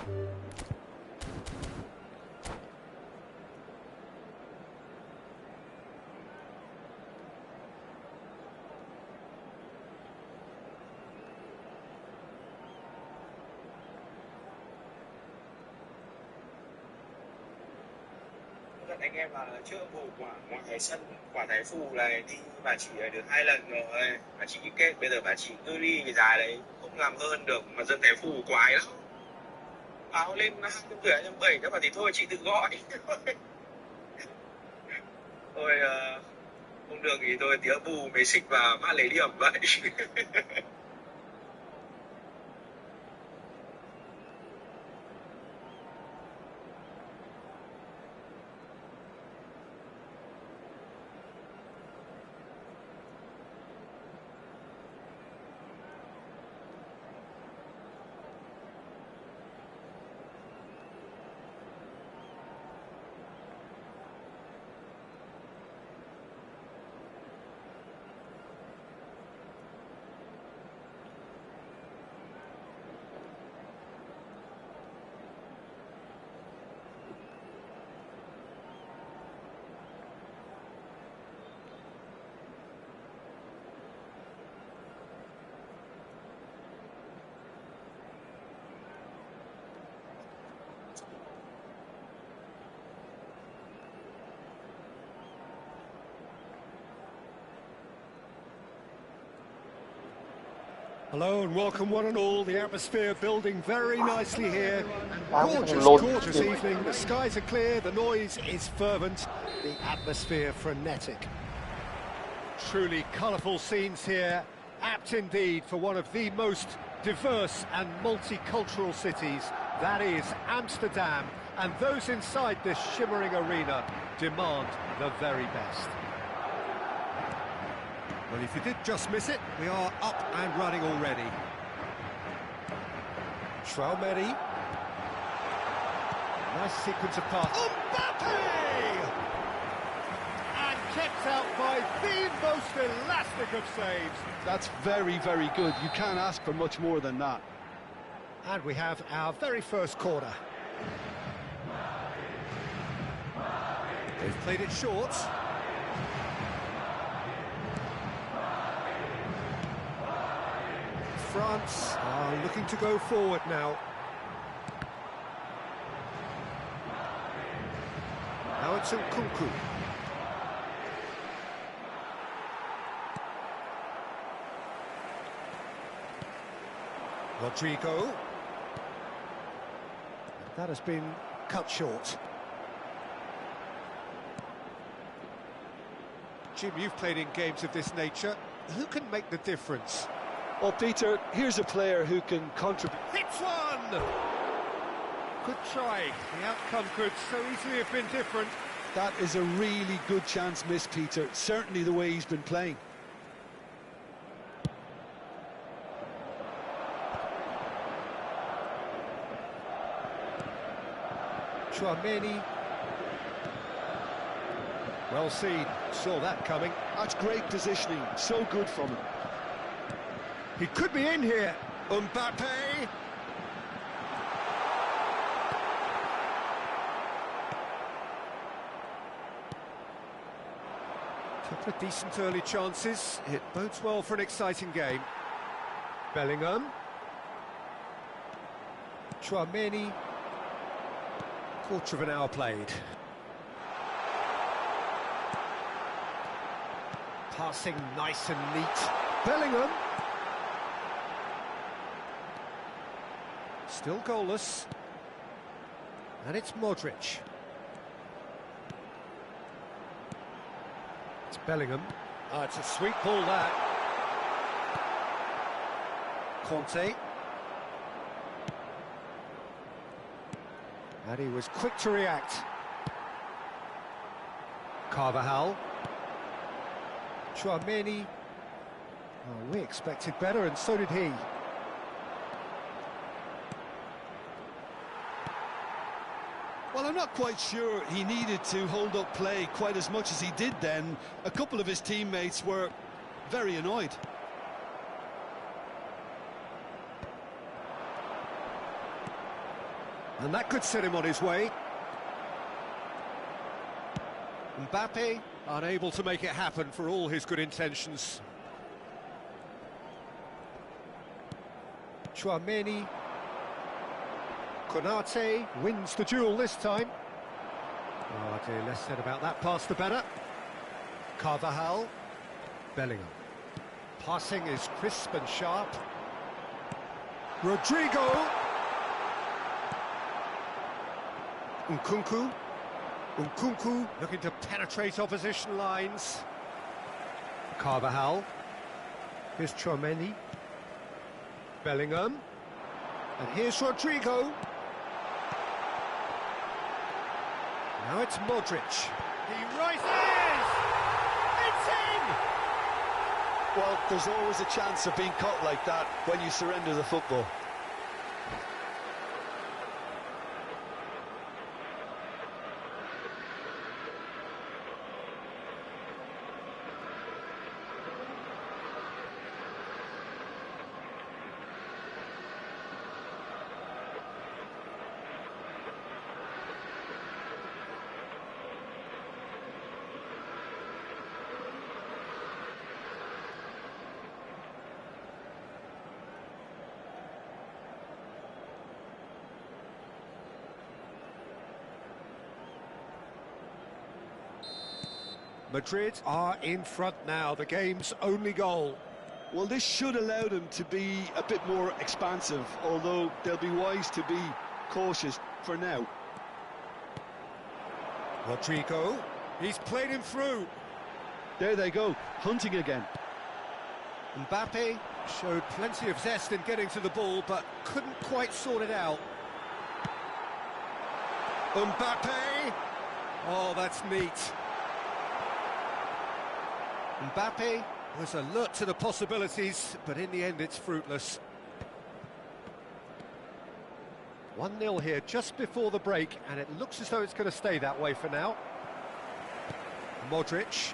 Anh em là chữa vụ quả ngoài sân quả thái phù này đi bà chỉ được 2 lần rồi, bà chỉ kết bây giờ bà chỉ cứ đi cái dài đấy không làm hơn được mà dân thái phù quái lắm, báo lên 250 270 các bạn thì thôi chị tự gọi. Thôi không được thì tôi tía bù mấy xích và mã lấy điểm vậy. Hello and welcome one and all. The atmosphere building very nicely here. Gorgeous evening. The skies are clear, the noise is fervent, the atmosphere frenetic. Truly colourful scenes here, apt indeed for one of the most diverse and multicultural cities, that is Amsterdam. And those inside this shimmering arena demand the very best. Well, if you did just miss it, we are up and running already. Traumeri. Nice sequence of passes. Mbappe! And kept out by the most elastic of saves. That's very, very good. You can't ask for much more than that. And we have our very first corner. They've played it short. France are looking to go forward now. Now it's Nkunku. Rodrigo. That has been cut short. Jim, you've played in games of this nature. Who can make the difference? Well, Peter, here's a player who can contribute. Hits one! Good try. The outcome could so easily have been different. That is a really good chance missed, Peter. Certainly the way he's been playing. Traumeri. Well seen. Saw that coming. That's great positioning. So good from him. He could be in here. Mbappe. Couple of decent early chances. It bodes well for an exciting game. Bellingham. Traumeri. Quarter of an hour played. Passing nice and neat. Bellingham. Still goalless. And it's Modric. It's Bellingham. Oh, it's a sweet ball, that. Conte. And he was quick to react. Carvajal. Traumeri. Oh, we expected better, and so did he. Well, I'm not quite sure he needed to hold up play quite as much as he did then. A couple of his teammates were very annoyed. And that could set him on his way. Mbappe unable to make it happen for all his good intentions. Tchouaméni. Konate wins the duel this time. Oh dear, less said about that pass the better. Carvajal. Bellingham. Passing is crisp and sharp. Rodrigo. Nkunku. Nkunku looking to penetrate opposition lines. Carvajal. Here's Tchouaméni. Bellingham. And here's Rodrigo. Now it's Modric. He rises! It's in! Well, there's always a chance of being caught like that when you surrender the football. Madrid are in front now, the game's only goal. Well, this should allow them to be a bit more expansive, although they'll be wise to be cautious for now. Rodrigo, he's played him through. There they go, hunting again. Mbappe showed plenty of zest in getting to the ball, but couldn't quite sort it out. Mbappe! Oh, that's neat. Mbappe was alert to the possibilities, but in the end it's fruitless. 1-0 here just before the break, and it looks as though it's going to stay that way for now. Modric.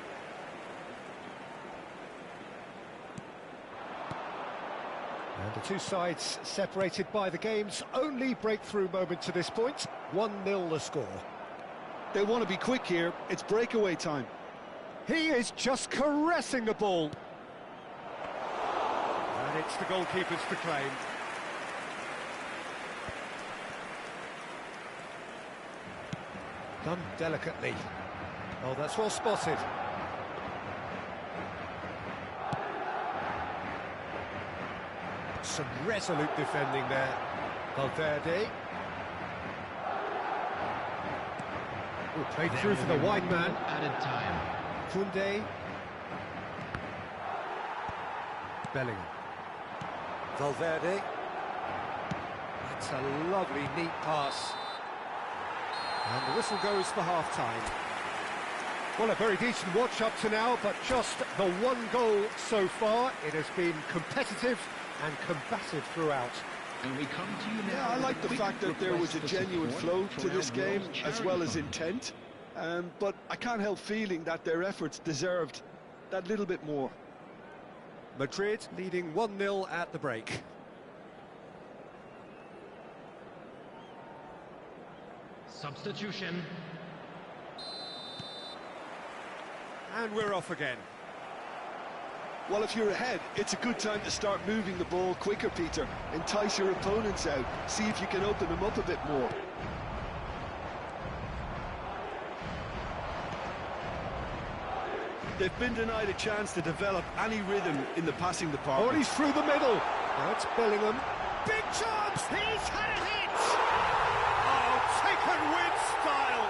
And the two sides separated by the game's only breakthrough moment to this point. 1-0 the score. They want to be quick here, it's breakaway time. He is just caressing the ball. And it's the goalkeeper's to claim. Done delicately. Oh, that's well spotted. Some resolute defending there. Valverde. Oh, played through for the wide man. Added time. Koundé. Bellingham. Valverde. That's a lovely, neat pass. And the whistle goes for half-time. Well, a very decent watch up to now, but just the one goal so far. It has been competitive and combative throughout. And we come to you now. Yeah, I like the fact that there was a genuine flow to this game, as well as intent. But I can't help feeling that their efforts deserved that little bit more. Madrid leading 1-0 at the break. Substitution. And we're off again. Well, if you're ahead, it's a good time to start moving the ball quicker, Peter. Entice your opponents out. See if you can open them up a bit more. They've been denied a chance to develop any rhythm in the passing department. Oh, he's through the middle. Now it's Bellingham. Big chance! He's had a hit! Oh, taken with style!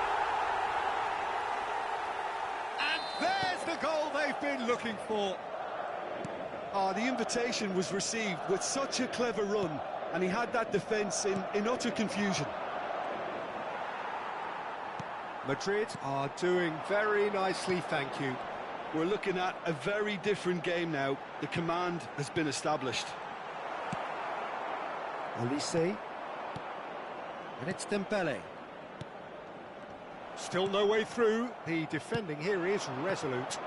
And there's the goal they've been looking for. The invitation was received with such a clever run, and he had that defence in utter confusion. Madrid are doing very nicely, thank you. We're looking at a very different game now. The command has been established. Olise. And it's Dembele. Still no way through. The defending here is resolute.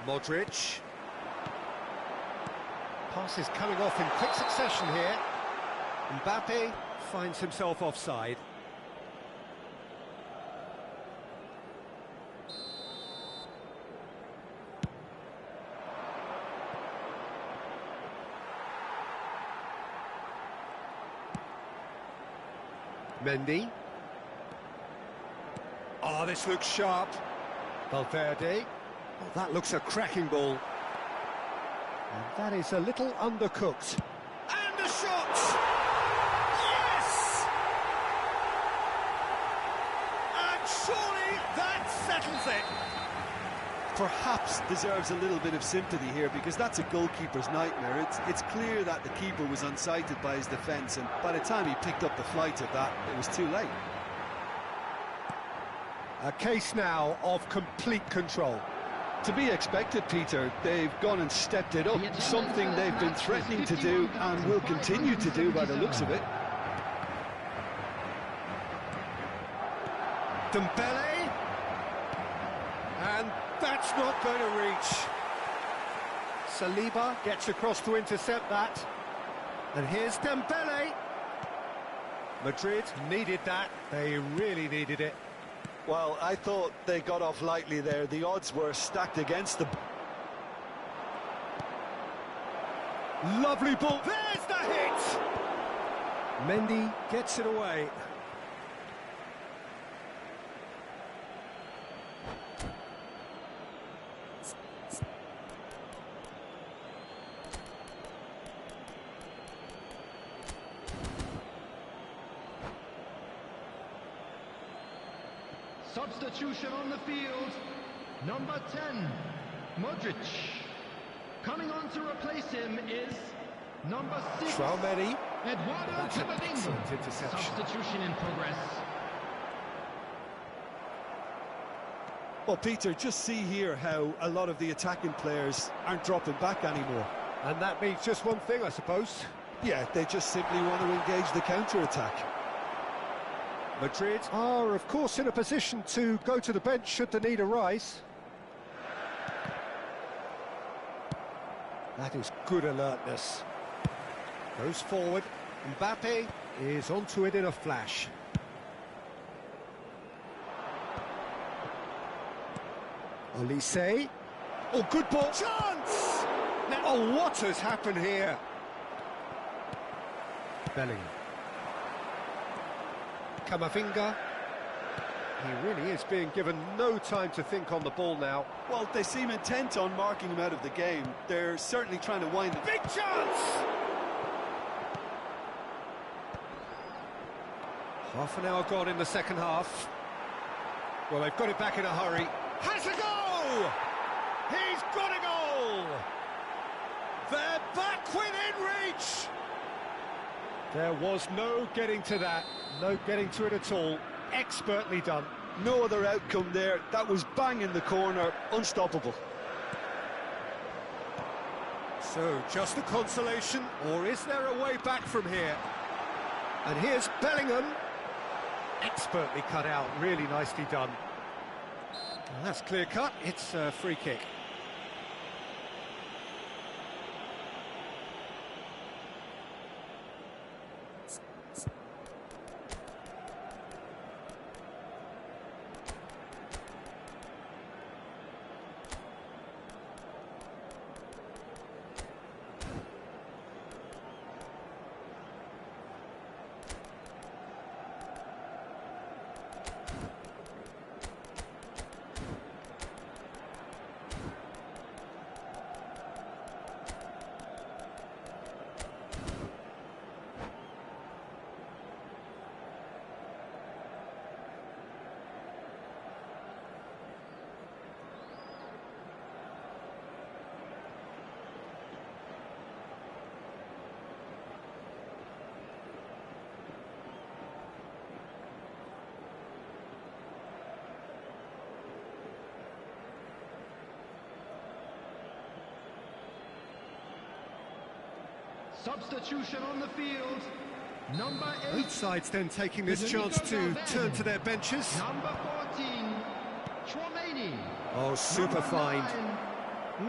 Modric. Passes coming off in quick succession here. Mbappe finds himself offside. Mendy. Oh, this looks sharp. Valverde. Oh, that looks a cracking ball. And that is a little undercooked. And a shot! Yes! And surely that settles it. Perhaps deserves a little bit of sympathy here, because that's a goalkeeper's nightmare. It's clear that the keeper was unsighted by his defence, and by the time he picked up the flight of that, it was too late. A case now of complete control. To be expected, Peter. They've gone and stepped it up, something they've been threatening to do and will continue to do by the looks of it. Dembele, and that's not going to reach. Saliba gets across to intercept that, and here's Dembele. Madrid needed that, they really needed it. Well, I thought they got off lightly there. The odds were stacked against them. Lovely ball, there's the hit! Mendy gets it away. Substitution on the field. Number 10, Modric. Coming on to replace him is number 6, Traoré. Eduardo That's an Camavinga. excellent interception. Substitution in progress. Well, Peter, just see here how a lot of the attacking players aren't dropping back anymore. And that means just one thing, I suppose. Yeah, they just simply want to engage the counter-attack. Madrid are, of course, in a position to go to the bench should the need arise. That is good alertness. Goes forward. Mbappe is onto it in a flash. Olise. Oh, good ball. Chance! Now, oh, what has happened here? Bellingham. Camavinga. He really is being given no time to think on the ball now. Well, they seem intent on marking him out of the game. They're certainly trying to wind the... Big chance! Half an hour gone in the second half. Well, they've got it back in a hurry. Has a goal! He's got a goal! They're back within reach! There was no getting to that, no getting to it at all. Expertly done. No other outcome there. That was bang in the corner, unstoppable. So, just a consolation, or is there a way back from here? And here's Bellingham. Expertly cut out, really nicely done. Well, that's clear cut, it's a free kick. Substitution on the field. Number 8. Both sides then taking this chance to turn to their benches. Number 14, Traoré. Oh, super find.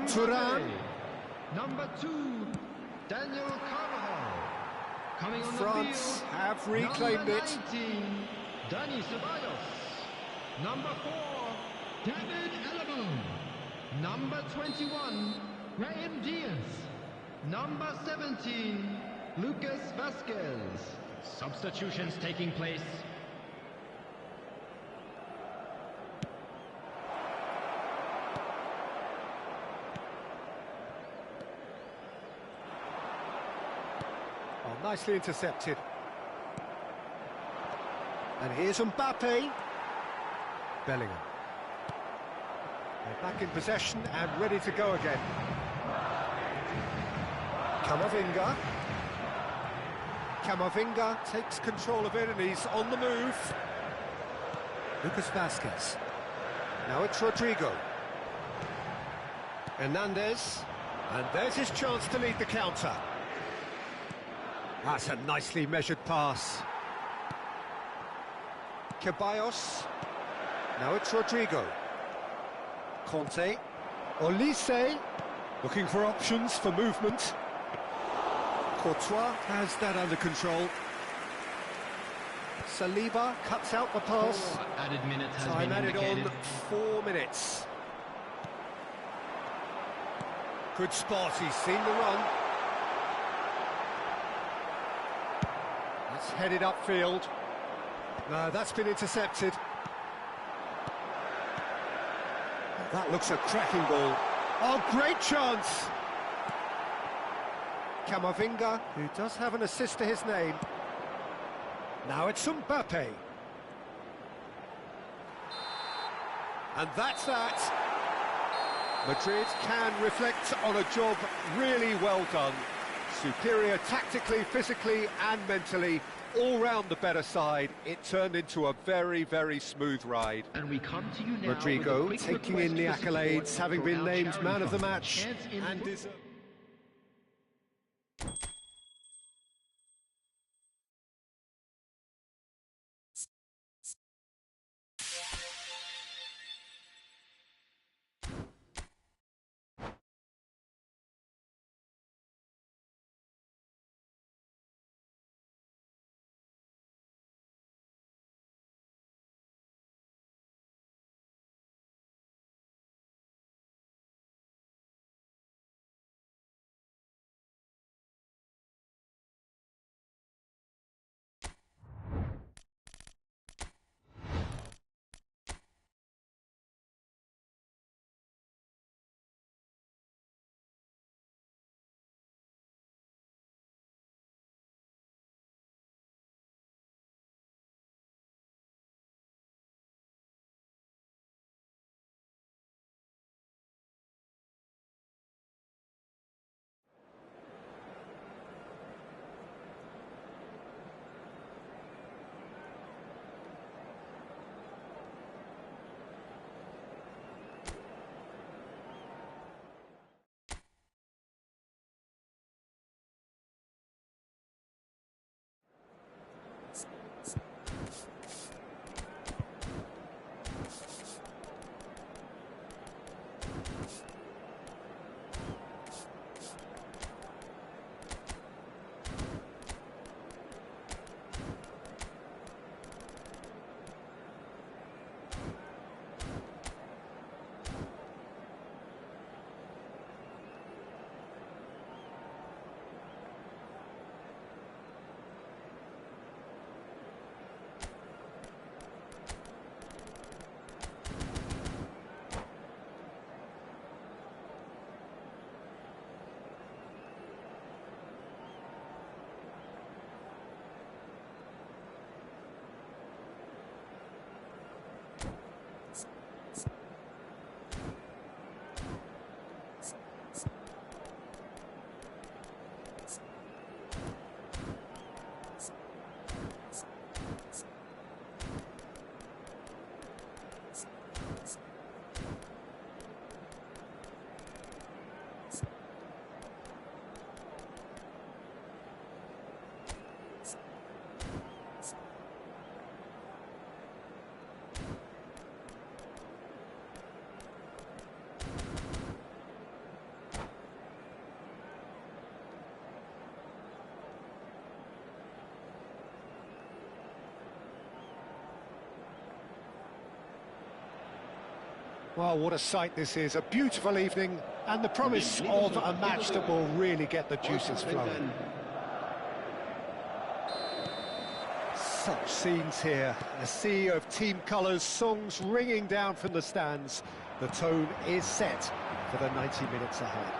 Turan. Number 2, Daniel Carvajal. Coming on France the field, have reclaimed number it. 19, Dani Ceballos. Number 4, David Alaba. Number 21, Raheem Diaz. Number 17, Lucas Vasquez. Substitutions taking place. Oh, nicely intercepted. And here's Mbappe. Bellingham. They're back in possession and ready to go again. Camavinga. Camavinga takes control of it and he's on the move. Lucas Vasquez. Now it's Rodrigo. Hernandez. And there's his chance to lead the counter. That's a nicely measured pass. Ceballos. Now it's Rodrigo. Conte. Olise. Looking for options for movement. Courtois has that under control. Saliba cuts out the pass. 4 added minutes has Time been added indicated. on 4 minutes. Good spot, he's seen the run. That's headed upfield. No, that's been intercepted. That looks a cracking ball. Oh, great chance! Camavinga, who does have an assist to his name. Now it's Mbappe. And that's that. Madrid can reflect on a job really well done. Superior tactically, physically and mentally. All round the better side. It turned into a very, very smooth ride. And we come to you now Rodrigo with a quick taking in the request for accolades, support having for been our named charity man of the fund. match Chance in and foot- deserved. Well, what a sight this is. A beautiful evening and the promise of a match that will really get the juices flowing. Such scenes here. A sea of team colours, songs ringing down from the stands. The tone is set for the 90 minutes ahead.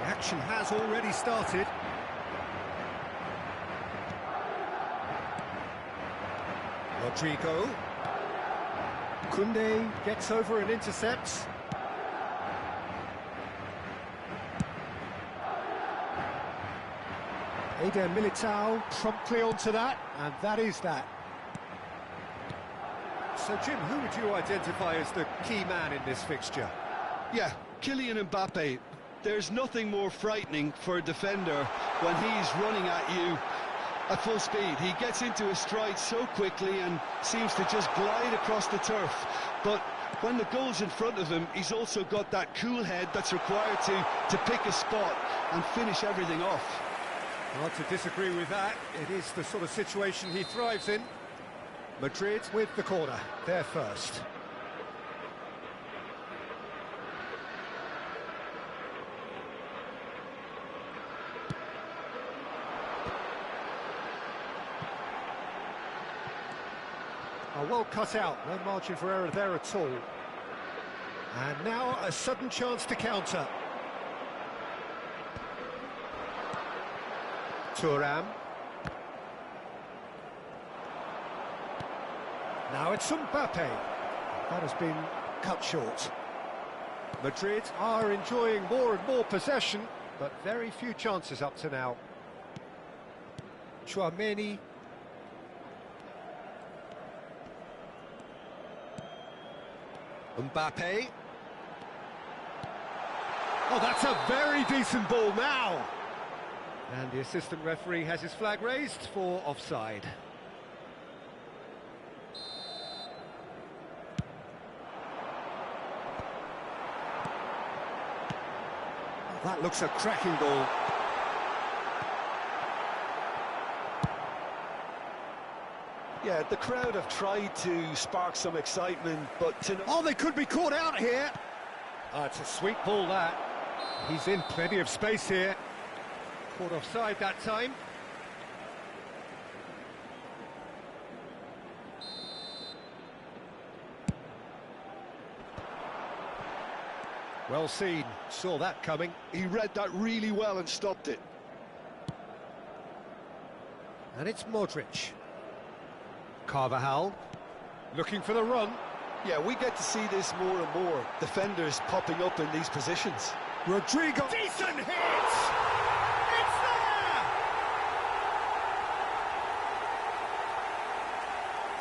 The action has already started. Rodrigo. Koundé gets over and intercepts. Eder Militao promptly onto that, and that is that. So, Jim, who would you identify as the key man in this fixture? Yeah, Kylian Mbappe. There's nothing more frightening for a defender when he's running at you at full speed. He gets into a stride so quickly and seems to just glide across the turf. But when the goal's in front of him, he's also got that cool head that's required to pick a spot and finish everything off. Hard to disagree with that. It is the sort of situation he thrives in. Madrid with the corner, they're first. Oh, well cut out, no margin for error there at all. And now a sudden chance to counter. Thuram. Now it's Mbappe. That has been cut short. Madrid are enjoying more and more possession, but very few chances up to now. Chouameni. Mbappe. Oh, that's a very decent ball now. And the assistant referee has his flag raised for offside. That looks a cracking ball. Yeah, the crowd have tried to spark some excitement, but oh, they could be caught out here. Oh, it's a sweet ball, that. He's in plenty of space here. Caught offside that time. Well seen, saw that coming. He read that really well and stopped it. And it's Modric. Carvajal, looking for the run. Yeah, we get to see this more and more. Defenders popping up in these positions. Rodrigo, decent hit! It's there!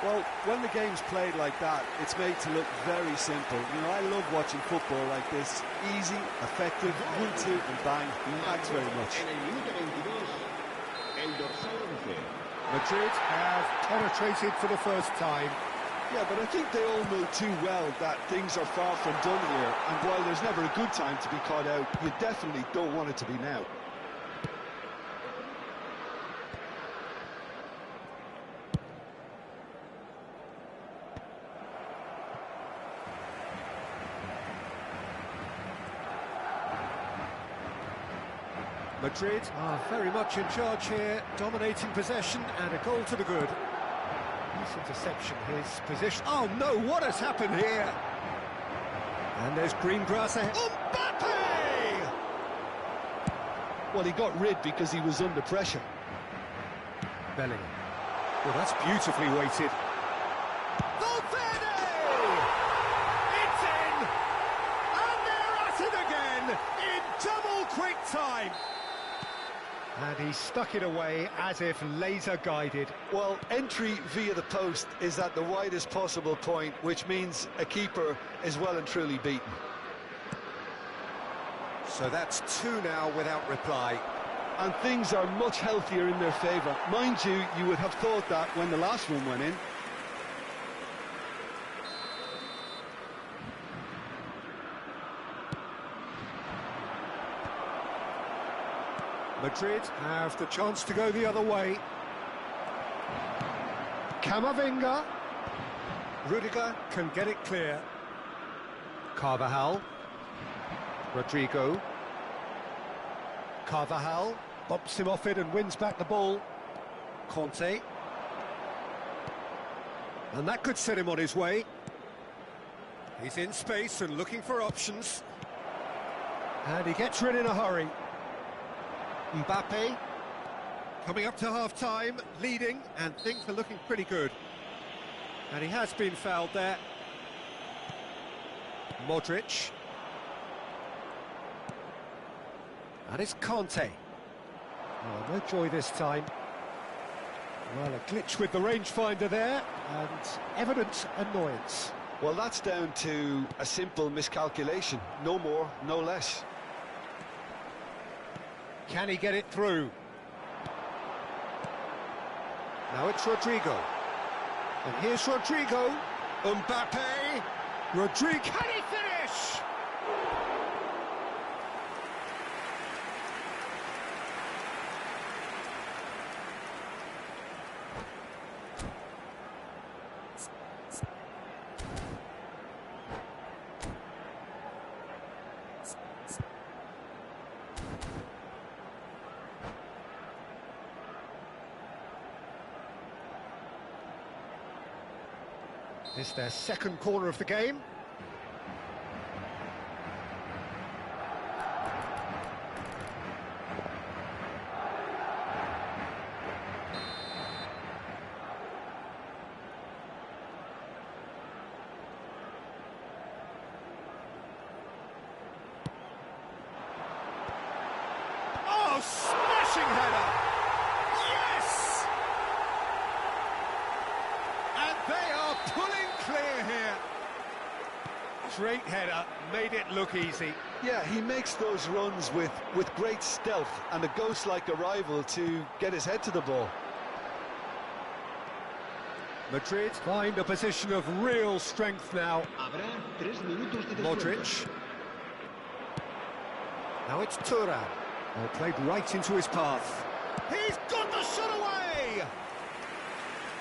Well, when the game's played like that, it's made to look very simple. You know, I love watching football like this. Easy, effective, 1-2 and bang. Thanks very much. Madrid have penetrated for the first time. Yeah, but I think they all know too well that things are far from done here, and while there's never a good time to be caught out, you definitely don't want it to be now. Madrid are very much in charge here, dominating possession and a goal to the good. This interception, his position. Oh no, what has happened here? And there's green grass ahead. Mbappe! Well, he got rid because he was under pressure. Bellingham. Well, that's beautifully weighted. Valverde! It's in! And they're at it again in double quick time. And he stuck it away as if laser-guided. Well, entry via the post is at the widest possible point, which means a keeper is well and truly beaten. So that's two now without reply. And things are much healthier in their favour. Mind you, you would have thought that when the last one went in. Madrid have the chance to go the other way. Camavinga. Rudiger can get it clear. Carvajal. Rodrigo. Carvajal bumps him off it and wins back the ball. Conte. And that could set him on his way. He's in space and looking for options. And he gets rid in a hurry. Mbappe. Coming up to half-time, leading, and things are looking pretty good. And he has been fouled there. Modric. And it's Conte. Oh, no joy this time. Well, a glitch with the rangefinder there, and evident annoyance. Well, that's down to a simple miscalculation. No more, no less. Can he get it through? Now it's Rodrigo. And here's Rodrigo. Mbappe. Rodrigo. Can he finish? It's their second corner of the game. Oh, smashing header! Yes! And they are pulling clear here. Great header, made it look easy. Yeah, he makes those runs with great stealth and a ghost-like arrival to get his head to the ball. Madrid find a position of real strength now. Modric. Now it's Thuram. Oh, played right into his path. He's got the shot away!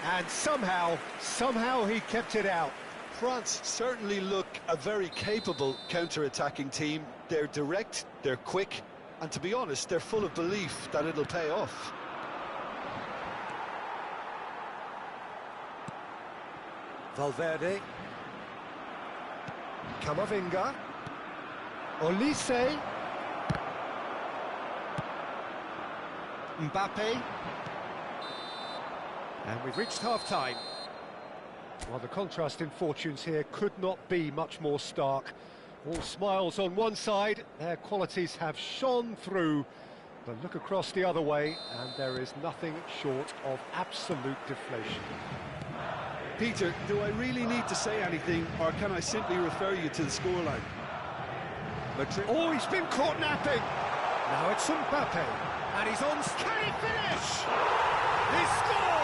And somehow he kept it out. France certainly look a very capable counter-attacking team. They're direct, they're quick, and to be honest, they're full of belief that it'll pay off. Valverde. Camavinga. Olise. Mbappe. And we've reached half-time. Well, the contrast in fortunes here could not be much more stark. All smiles on one side, their qualities have shone through. But look across the other way, and there is nothing short of absolute deflation. Peter, do I really need to say anything, or can I simply refer you to the scoreline? Madrid. Oh, he's been caught napping. Now it's Mbappe, and he's on. Can he finish? He scored!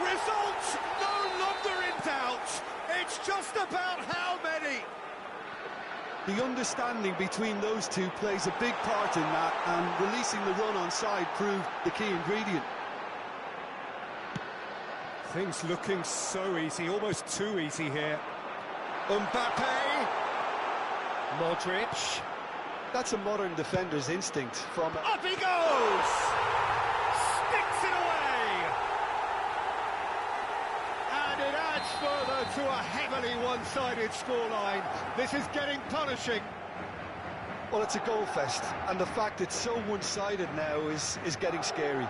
Results no longer in doubt. It's just about how many. The understanding between those two plays a big part in that, and releasing the run on side proved the key ingredient. Things looking so easy, almost too easy here. Mbappe. Modric. That's a modern defender's instinct from... Up he goes! Sticks it away! And it adds further to a heavily one-sided scoreline. This is getting punishing. Well, it's a goal fest, and the fact it's so one-sided now is getting scary.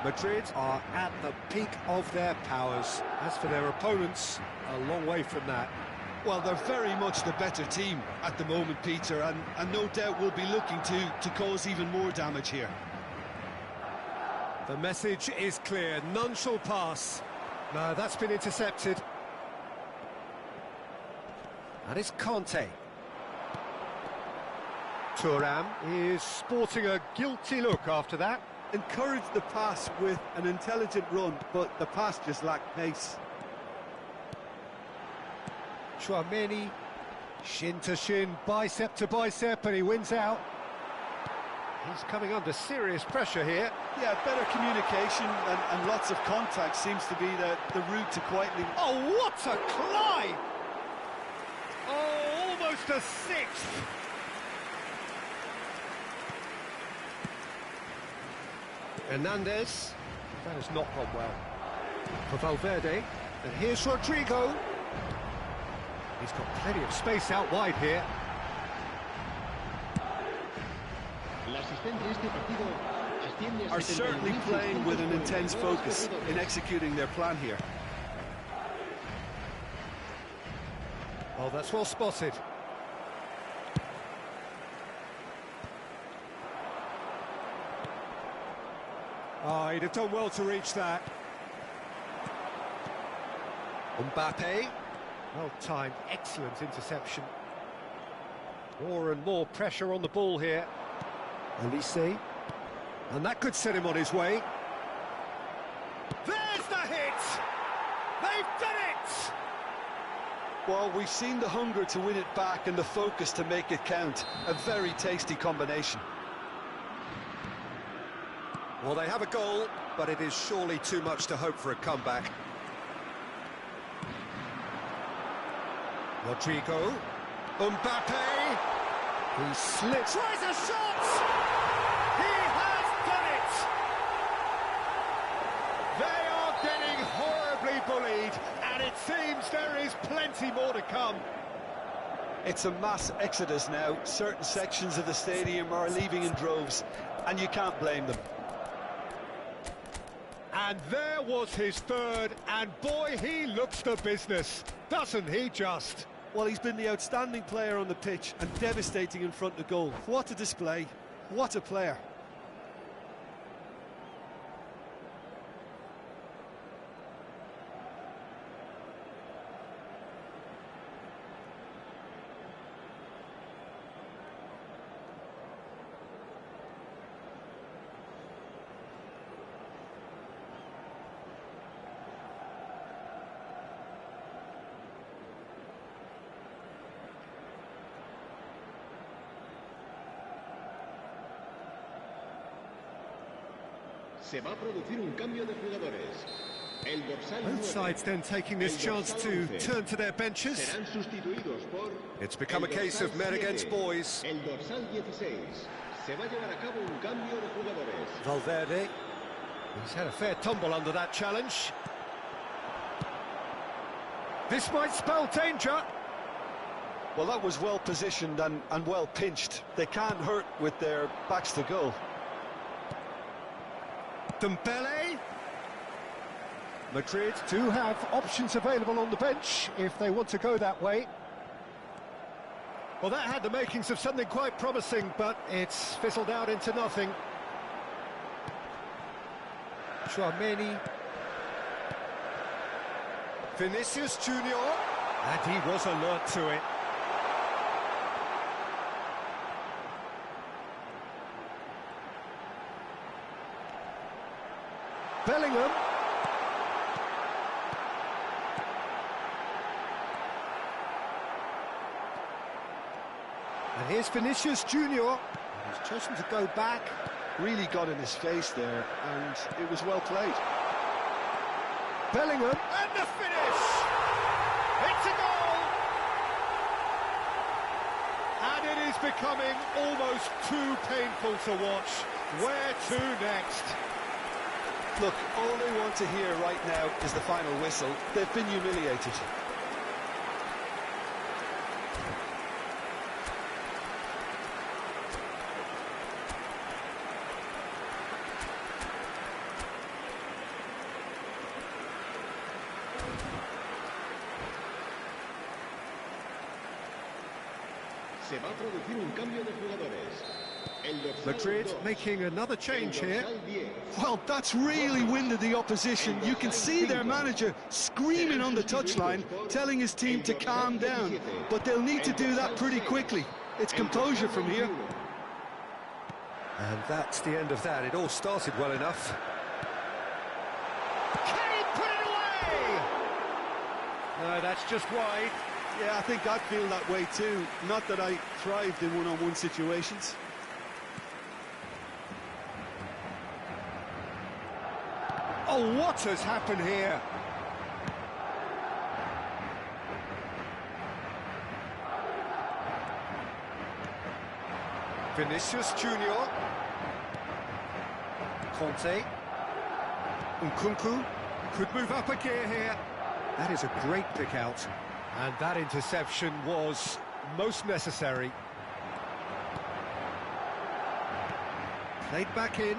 Madrid are at the peak of their powers. As for their opponents, a long way from that. Well, they're very much the better team at the moment, Peter, and no doubt will be looking to cause even more damage here. The message is clear, none shall pass. No, that's been intercepted. And it's Conte. Thuram is sporting a guilty look after that. Encouraged the pass with an intelligent run, but the pass just lacked pace. Chouameni. Shin to shin, bicep to bicep, and he wins out. He's coming under serious pressure here. Yeah, better communication and lots of contact seems to be the route to quietly... Oh, what a climb! Oh, almost a sixth. Hernandez. That has not gone well. For Valverde. And here's Rodrigo. He's got plenty of space out wide here. Are certainly playing with an intense focus in executing their plan here. Oh, that's well spotted. Oh, he'd have done well to reach that. Mbappe. Well-timed, excellent interception. More and more pressure on the ball here. Elise. And that could set him on his way. There's the hit! They've done it! Well, we've seen the hunger to win it back and the focus to make it count. A very tasty combination. Well, they have a goal, but it is surely too much to hope for a comeback. Rodrigo. Mbappe. He slips. Tries a shot! He has done it! They are getting horribly bullied, and it seems there is plenty more to come. It's a mass exodus now. Certain sections of the stadium are leaving in droves, and you can't blame them. And there was his third, and boy, he looks the business, doesn't he just? Well, he's been the outstanding player on the pitch and devastating in front of goal. What a display, what a player. Se va a producir un cambio de jugadores. El dorsal Both sides then taking this chance to turn to their benches. serán sustituidos por It's become a el case dorsal of men against 7. boys. El dorsal 16. Se va a llevar a cabo un cambio de jugadores. Valverde. He's had a fair tumble under that challenge. This might spell danger. Well, that was well positioned and well pinched. They can't hurt with their backs to goal. Dembele. Madrid do have options available on the bench if they want to go that way. Well, that had the makings of something quite promising, but it's fizzled out into nothing. Chouameni. Vinicius Junior. And he was alert to it. Bellingham. And here's Vinicius Junior. He's chosen to go back. Really got in his face there, and it was well played. Bellingham, and the finish! It's a goal! And it is becoming almost too painful to watch. Where to next? Look, all they want to hear right now is the final whistle. They've been humiliated. Se va a producir un cambio de jugadores. El dorsal Madrid 2. making another change El here. dorsal 10. Well, that's really winded the opposition. You can see their manager screaming on the touchline, telling his team to calm down. But they'll need to do that pretty quickly. It's composure from here. And that's the end of that. It all started well enough. Can he put it away? No, that's just wide. Yeah, I think I feel that way too. Not that I thrived in one-on-one situations. Oh, what has happened here? Vinicius Junior. Conte. Nkunku could move up a gear here. That is a great pick out. And that interception was most necessary. Played back in.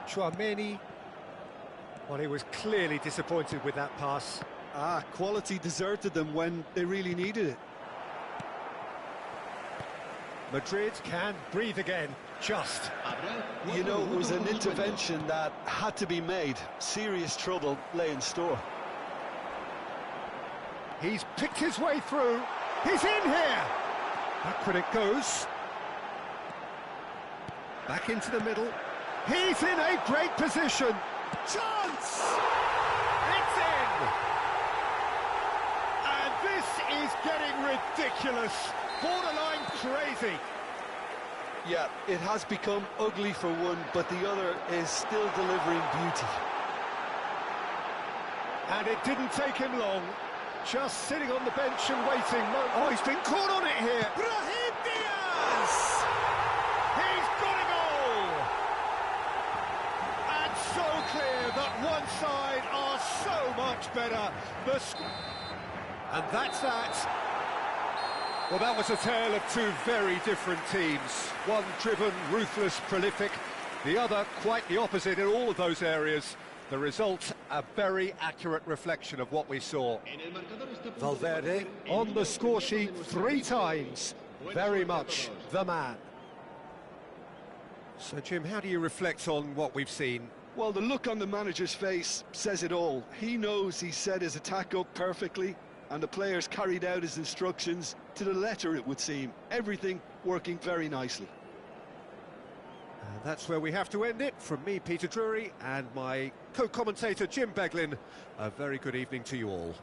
Chouameni. Well, he was clearly disappointed with that pass. Quality deserted them when they really needed it. Madrid can breathe again, just. You know, it was an intervention that had to be made. Serious trouble lay in store. He's picked his way through. He's in here. Back when it goes. Back into the middle. He's in a great position. Chance! It's in! And this is getting ridiculous. Borderline crazy. Yeah, it has become ugly for one, but the other is still delivering beauty. And it didn't take him long. Just sitting on the bench and waiting. Oh, he's been caught on it here. Brahim Diaz! He's got it all! And so clear that one side are so much better. And that's that. Well, that was a tale of two very different teams. One driven, ruthless, prolific. The other quite the opposite in all of those areas. The result, a very accurate reflection of what we saw. Valverde on the score sheet 3 times. Very much the man. So, Jim, how do you reflect on what we've seen? Well, the look on the manager's face says it all. He knows he set his attack up perfectly, and the players carried out his instructions to the letter, it would seem. Everything working very nicely. And that's where we have to end it. From me, Peter Drury, and my co-commentator, Jim Beglin. A very good evening to you all.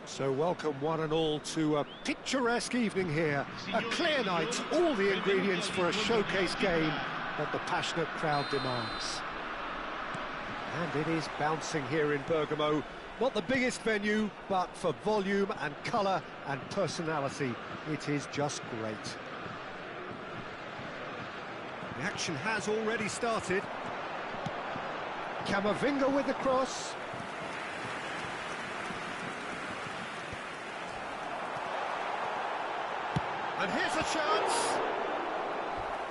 So welcome one and all to a picturesque evening here. A clear night, all the ingredients for a showcase game that the passionate crowd demands. And it is bouncing here in Bergamo. Not the biggest venue, but for volume and colour and personality, it is just great. The action has already started. Camavinga with the cross. And here's a chance.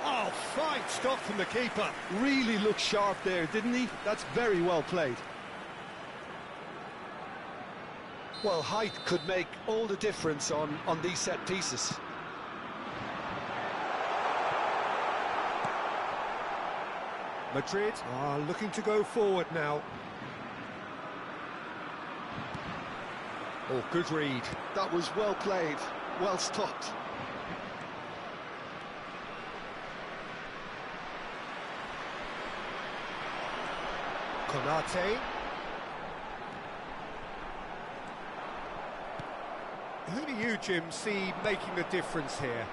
Oh, fine stop from the keeper. Really looked sharp there, didn't he? That's very well played. Well, height could make all the difference on these set pieces. Madrid are looking to go forward now. Oh, good read. That was well played, well stopped. Konate. Who do you, Jim, see making a difference here?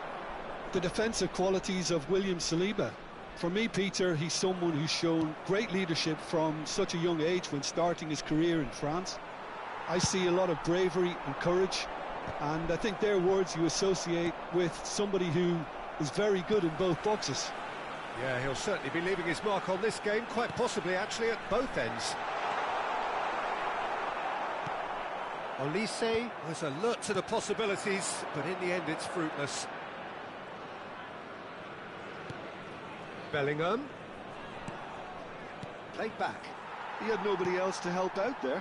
The defensive qualities of William Saliba. For me, Peter, he's someone who's shown great leadership from such a young age when starting his career in France. I see a lot of bravery and courage, and I think they're words you associate with somebody who is very good in both boxes. Yeah, he'll certainly be leaving his mark on this game, quite possibly actually at both ends. Olise was alert to the possibilities, but in the end it's fruitless. Bellingham. Played back. He had nobody else to help out there.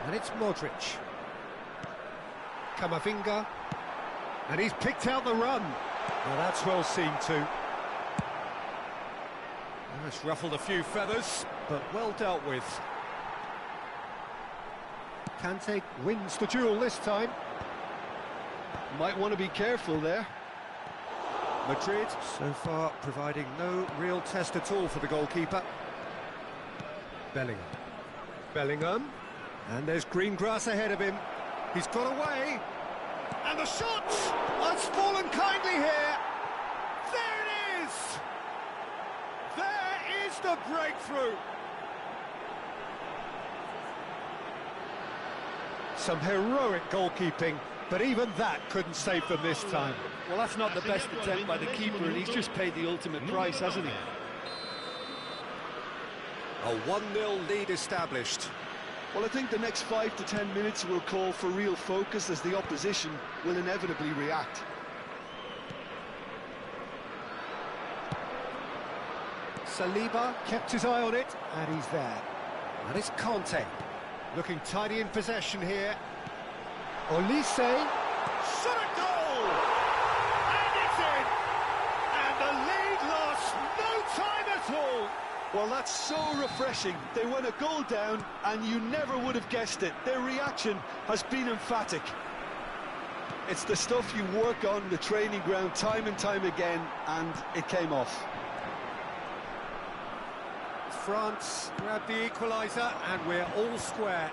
And it's Modric. Camavinga. And he's picked out the run. Well, that's well seen too. It's ruffled a few feathers, but well dealt with. Kante wins the duel this time. Might want to be careful there. Madrid, so far, providing no real test at all for the goalkeeper. Bellingham. Bellingham. And there's green grass ahead of him. He's got away. And the shot! Oh, it's fallen kindly here. There it is! There is the breakthrough. Some heroic goalkeeping, but even that couldn't save them this time. Well, that's not the best attempt by the keeper, and he's just paid the ultimate price, hasn't he? A 1-0 lead established. Well, I think the next 5 to 10 minutes will call for real focus as the opposition will inevitably react. Saliba kept his eye on it, and he's there. And it's Kante, looking tidy in possession here. Olise, shot a goal! And it's in! And the lead lost no time at all! Well, that's so refreshing. They went a goal down, and you never would have guessed it. Their reaction has been emphatic. It's the stuff you work on the training ground time and time again, and it came off. France grabbed the equaliser, and we're all square.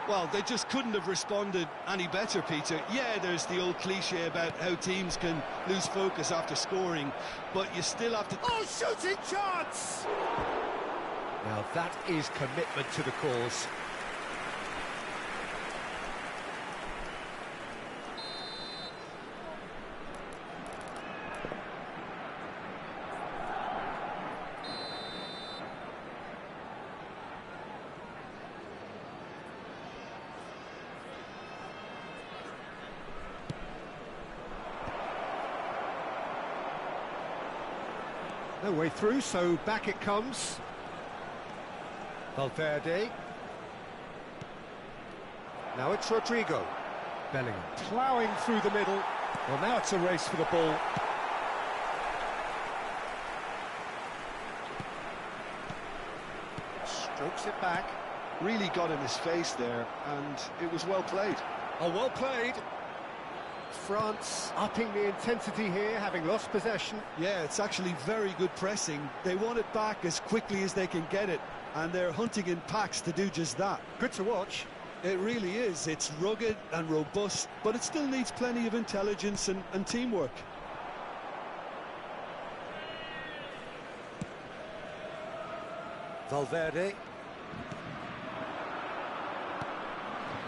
Well, they just couldn't have responded any better, Peter. Yeah, there's the old cliche about how teams can lose focus after scoring, but you still have to... Oh, shooting chance! Now that is commitment to the cause. No way through, so back it comes. Valverde. Now it's Rodrigo. Bellingham ploughing through the middle. Well, now it's a race for the ball. Strokes it back. Really got in his face there, and it was well played. Oh, well played. France upping the intensity here, having lost possession. Yeah, it's actually very good pressing. They want it back as quickly as they can get it, and they're hunting in packs to do just that. Good to watch. It really is. It's rugged and robust, but it still needs plenty of intelligence and teamwork. Valverde.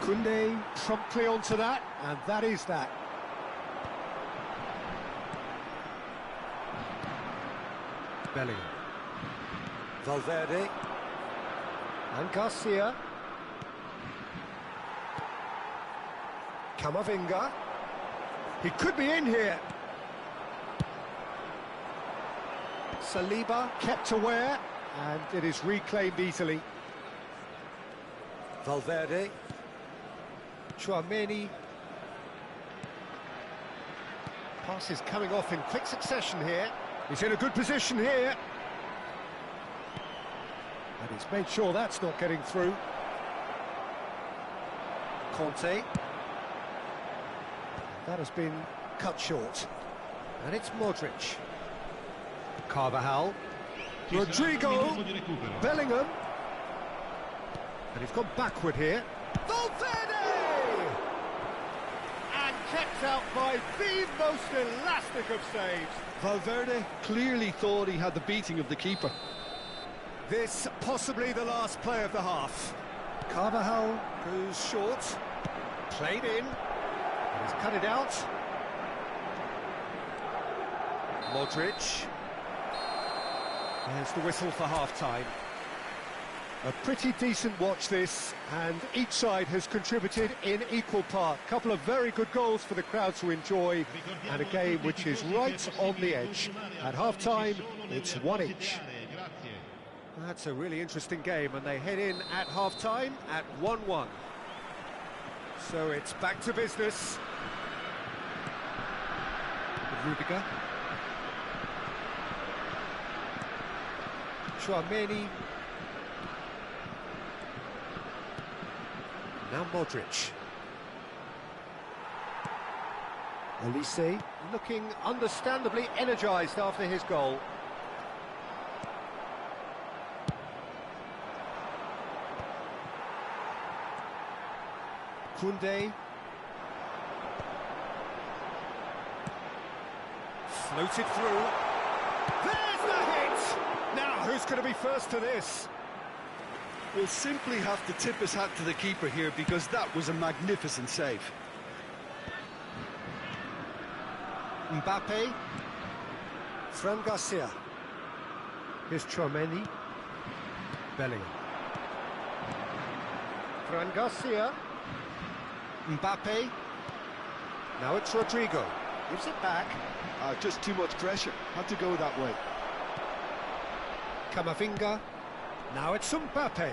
Koundé promptly onto that, and that is that. Bellingham. Valverde. And Garcia. Camavinga. He could be in here. Saliba kept aware, and it is reclaimed easily. Valverde. Tchouaméni. Passes coming off in quick succession here. He's in a good position here. And he's made sure that's not getting through. Conte. That has been cut short. And it's Modric. Carvajal. Rodrigo. Bellingham. And he's gone backward here. Valverde! And kept out by the most elastic of saves. Valverde clearly thought he had the beating of the keeper. This possibly the last play of the half. Carvajal goes short. Played in. And he's cut it out. Modric. There's the whistle for half-time. A pretty decent watch this, and each side has contributed in equal part. A couple of very good goals for the crowd to enjoy, and a game which is right on the edge. At half-time, it's one each. That's a really interesting game, and they head in at half-time at 1-1. So it's back to business. Rudiger. Tchouaméni. Now Modric. Olise looking understandably energised after his goal. Koundé. Floated through. There's the hit! Now, who's going to be first to this? We'll simply have to tip his hat to the keeper here, because that was a magnificent save. Mbappe. Fran Garcia. Here's Tchouaméni. Bellingham. Fran Garcia. Mbappe. Now it's Rodrigo. Gives it back. Just too much pressure. Had to go that way. Camavinga. Now it's Mbappe.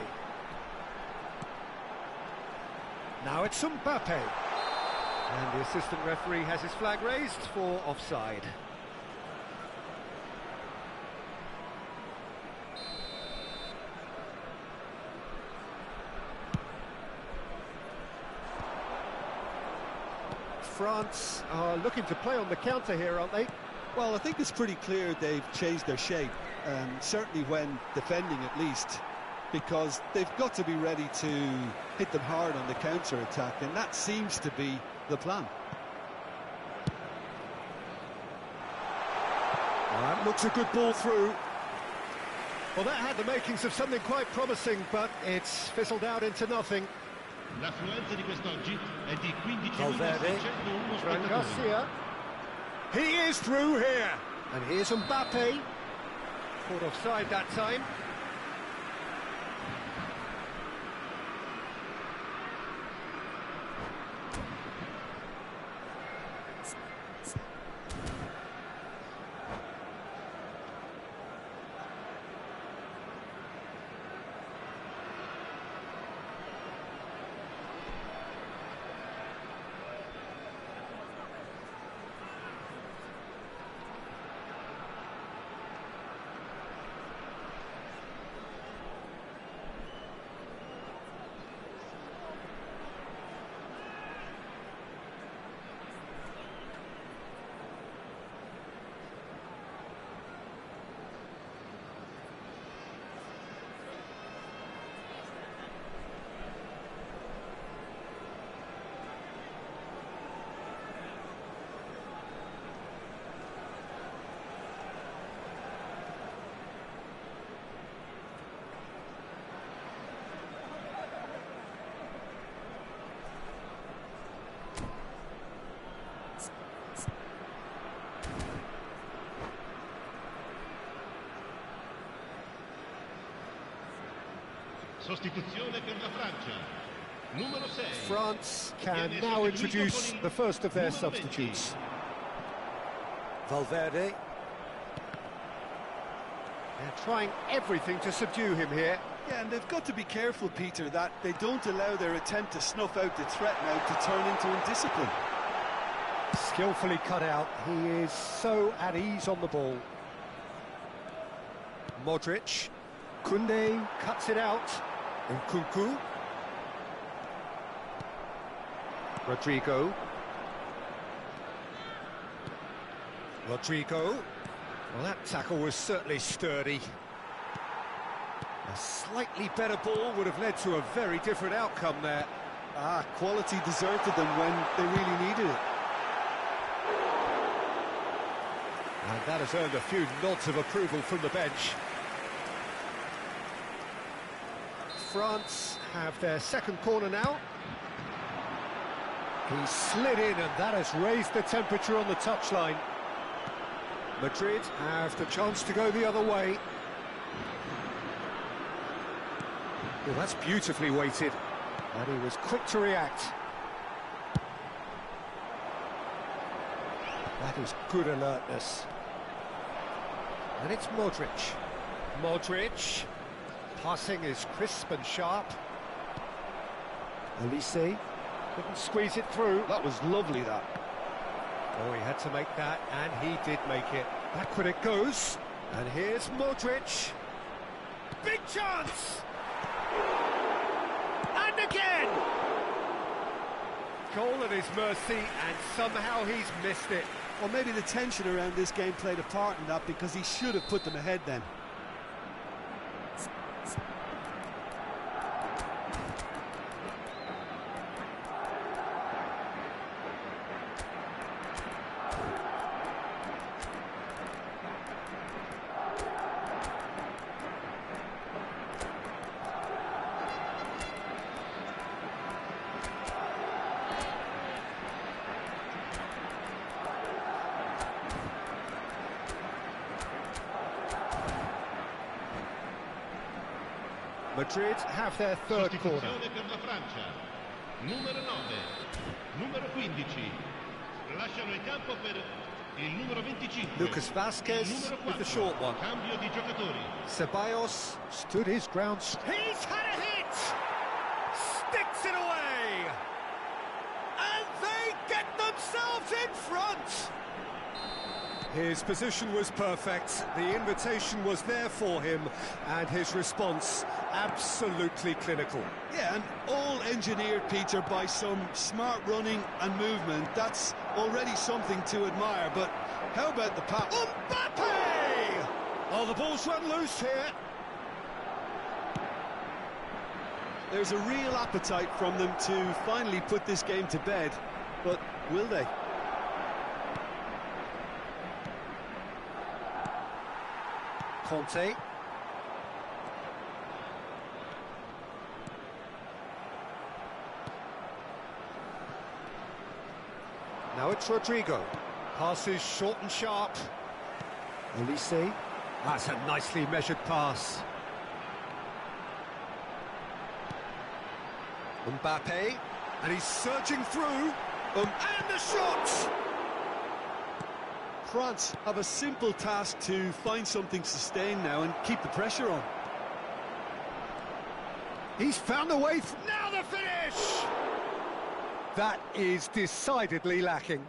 Now it's Mbappe. And the assistant referee has his flag raised for offside. France are looking to play on the counter here, aren't they? Well, I think it's pretty clear they've changed their shape, certainly when defending at least, because they've got to be ready to hit them hard on the counter-attack, and that seems to be the plan. Well, that looks a good ball through. Well, that had the makings of something quite promising, but it's fizzled out into nothing. L'affluenza di quest'oggi è di 15.601 Fran Garcia. He is through here. And here's Mbappe. Caught offside that time. Sostituzione per la Francia. Numero 6. France can now introduce the first of their substitutes. Valverde. They're trying everything to subdue him here. Yeah, and they've got to be careful, Peter, that they don't allow their attempt to snuff out the threat now to turn into indiscipline. Skillfully cut out. He is so at ease on the ball. Modric. Koundé cuts it out. Nkunku. Rodrigo. Well, that tackle was certainly sturdy. A slightly better ball would have led to a very different outcome there. Quality deserted them when they really needed it. And that has earned a few nods of approval from the bench. France have their second corner now. He slid in and that has raised the temperature on the touchline. Madrid have the chance to go the other way. Well, that's beautifully weighted. And he was quick to react. That is good alertness. And it's Modric. Modric. Passing is crisp and sharp. Olise couldn't squeeze it through. That was lovely, that. Oh, he had to make that, and he did make it. Backward it goes. And here's Modric. Big chance! And again! Goal at his mercy, and somehow he's missed it. Well, maybe the tension around this game played a part in that, because he should have put them ahead then. Madrid have their third corner. Per la Francia. Numero 9. Numero 15. Lasciano il campo per il numero 25. Lucas Vazquez with the short one. Cambio di giocatori. Ceballos stood his ground. He's had a hit! Sticks it away! And they get themselves in front! His position was perfect, the invitation was there for him, and his response absolutely clinical. Yeah, and all engineered, Peter, by some smart running and movement. That's already something to admire, but how about the pass? Mbappe! Oh, the ball's run loose here. There's a real appetite from them to finally put this game to bed, but will they? Conte. Now it's Rodrigo. Passes short and sharp. Olise. That's a nicely measured pass. Mbappe. And he's surging through. And the shot! France have a simple task to find something sustained now and keep the pressure on. He's found a way. Now the finish! That is decidedly lacking.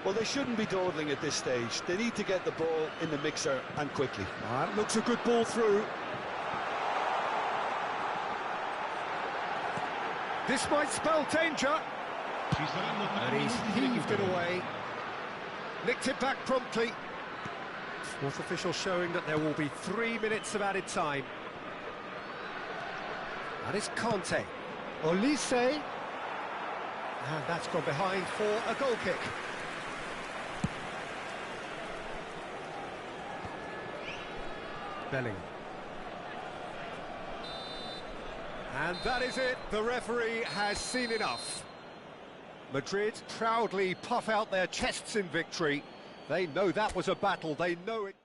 Well, they shouldn't be dawdling at this stage. They need to get the ball in the mixer and quickly. That looks a good ball through. This might spell danger. And he's heaved it away. Nicked it back promptly. Fourth official showing that there will be 3 minutes of added time. That is Conte. Olise. And that's gone behind for a goal kick. Belling. And that is it. The referee has seen enough. Madrid proudly puff out their chests in victory. They know that was a battle, they know it.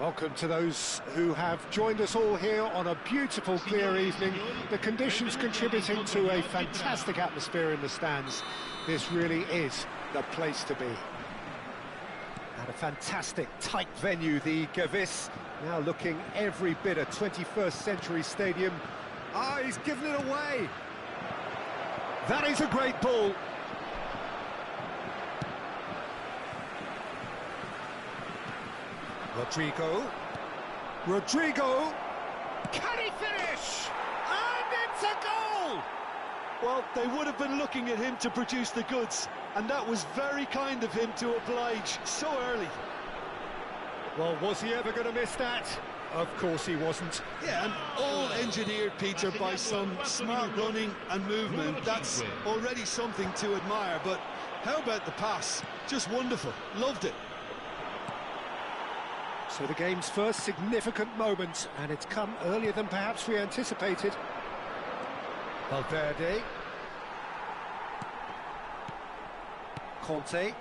Welcome to those who have joined us all here on a beautiful, clear evening. The conditions contributing to a fantastic atmosphere in the stands. This really is the place to be. At a fantastic, tight venue, the Gavis, now looking every bit a 21st century stadium. Ah, he's given it away. That is a great ball. Rodrigo, can he finish? And it's a goal! Well, they would have been looking at him to produce the goods, and that was very kind of him to oblige so early. Well, was he ever going to miss that? Of course he wasn't. Yeah, and all engineered, Peter, by some smart running and movement. That's already something to admire, but how about the pass? Just wonderful. Loved it. So the game's first significant moment, and it's come earlier than perhaps we anticipated. Valverde. Conte.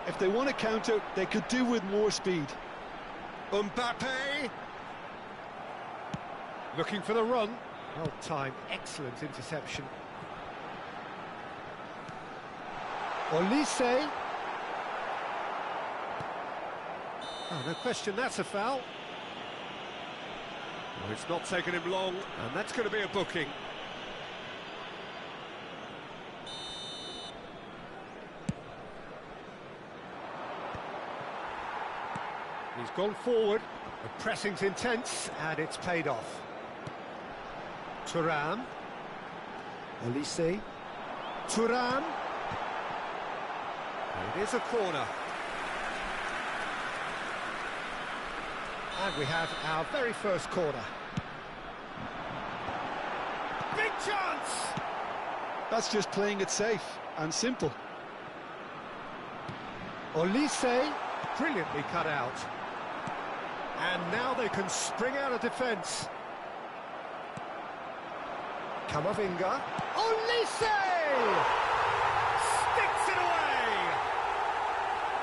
If they want to counter, they could do with more speed. Mbappe. Looking for the run. Well timed, excellent interception. Olise. Oh, no question, that's a foul. Well, it's not taken him long, and that's going to be a booking. He's gone forward, the pressing's intense, and it's paid off. Thuram. Olise. Thuram. It is a corner. And we have our very first corner. Big chance! That's just playing it safe and simple. Olise, brilliantly cut out. And now they can spring out of defence. Camavinga. Olise! Sticks it away!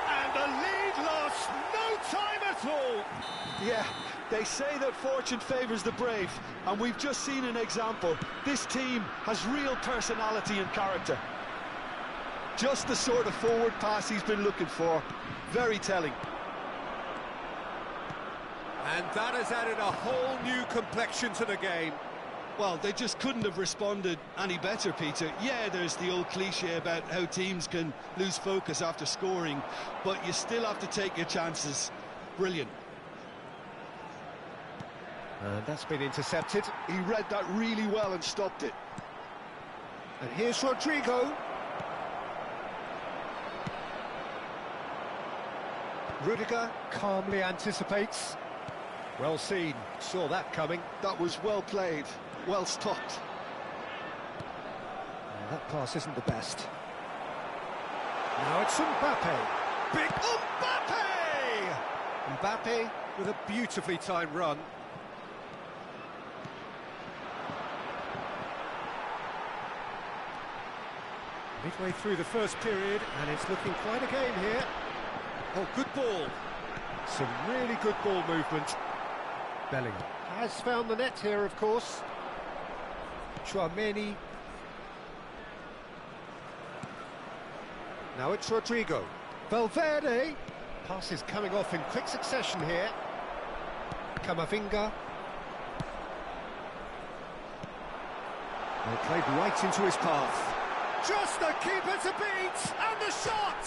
And the lead lost no time at all. Yeah, they say that fortune favours the brave, and we've just seen an example. This team has real personality and character. Just the sort of forward pass he's been looking for. Very telling. And that has added a whole new complexion to the game. Well, they just couldn't have responded any better, Peter. Yeah, there's the old cliche about how teams can lose focus after scoring, but you still have to take your chances. Brilliant. And that's been intercepted. He read that really well and stopped it. And here's Rodrigo. Rudiger calmly anticipates. Well seen, saw that coming. That was well played, well stopped. That pass isn't the best. Now it's Mbappe. Big Mbappe! Mbappe with a beautifully timed run. Midway through the first period, and it's looking quite a game here. Oh, good ball. Some really good ball movement. Bellingham has found the net here, of course. Tchouaméni. Now it's Rodrigo. Valverde. Passes coming off in quick succession here. Camavinga. They played right into his path. Just the keeper to beat, and the shot!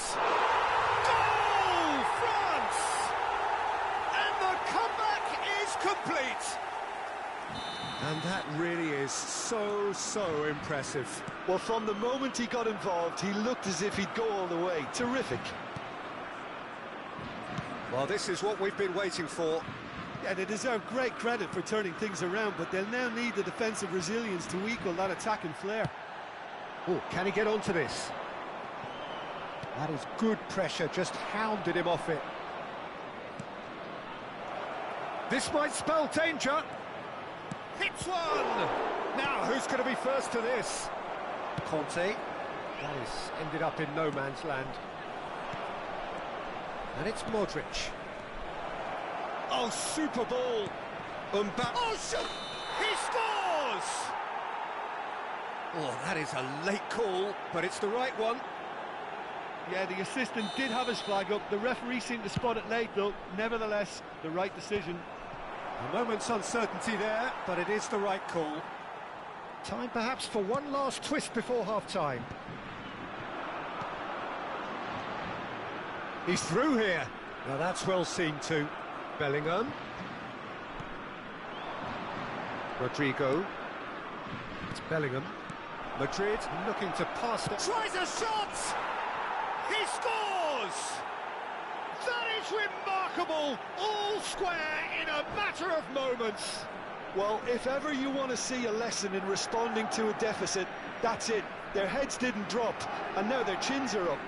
Goal, France! And the comeback is complete. And that really is so impressive. Well, from the moment he got involved, he looked as if he'd go all the way. Terrific. Well, this is what we've been waiting for. Yeah, they deserve great credit for turning things around, but they'll now need the defensive resilience to equal that attacking flair. Oh, can he get onto this? That is good pressure, just hounded him off it. This might spell danger. Hits one! Now, who's going to be first to this? Conte. That is ended up in no man's land. And it's Modric. Oh, super ball. Mbappe. Oh, he scores! Oh, that is a late call, but it's the right one. Yeah, the assistant did have his flag up. The referee seemed to spot it late, though. Nevertheless, the right decision. A moment's uncertainty there, but it is the right call. Time perhaps for one last twist before half-time. He's through here. Now that's well seen too. Bellingham. Rodrigo. It's Bellingham. Madrid looking to pass it. Tries a shot! He scores! That is remarkable! All square in a matter of moments. Well, if ever you want to see a lesson in responding to a deficit, that's it. Their heads didn't drop, and now their chins are up.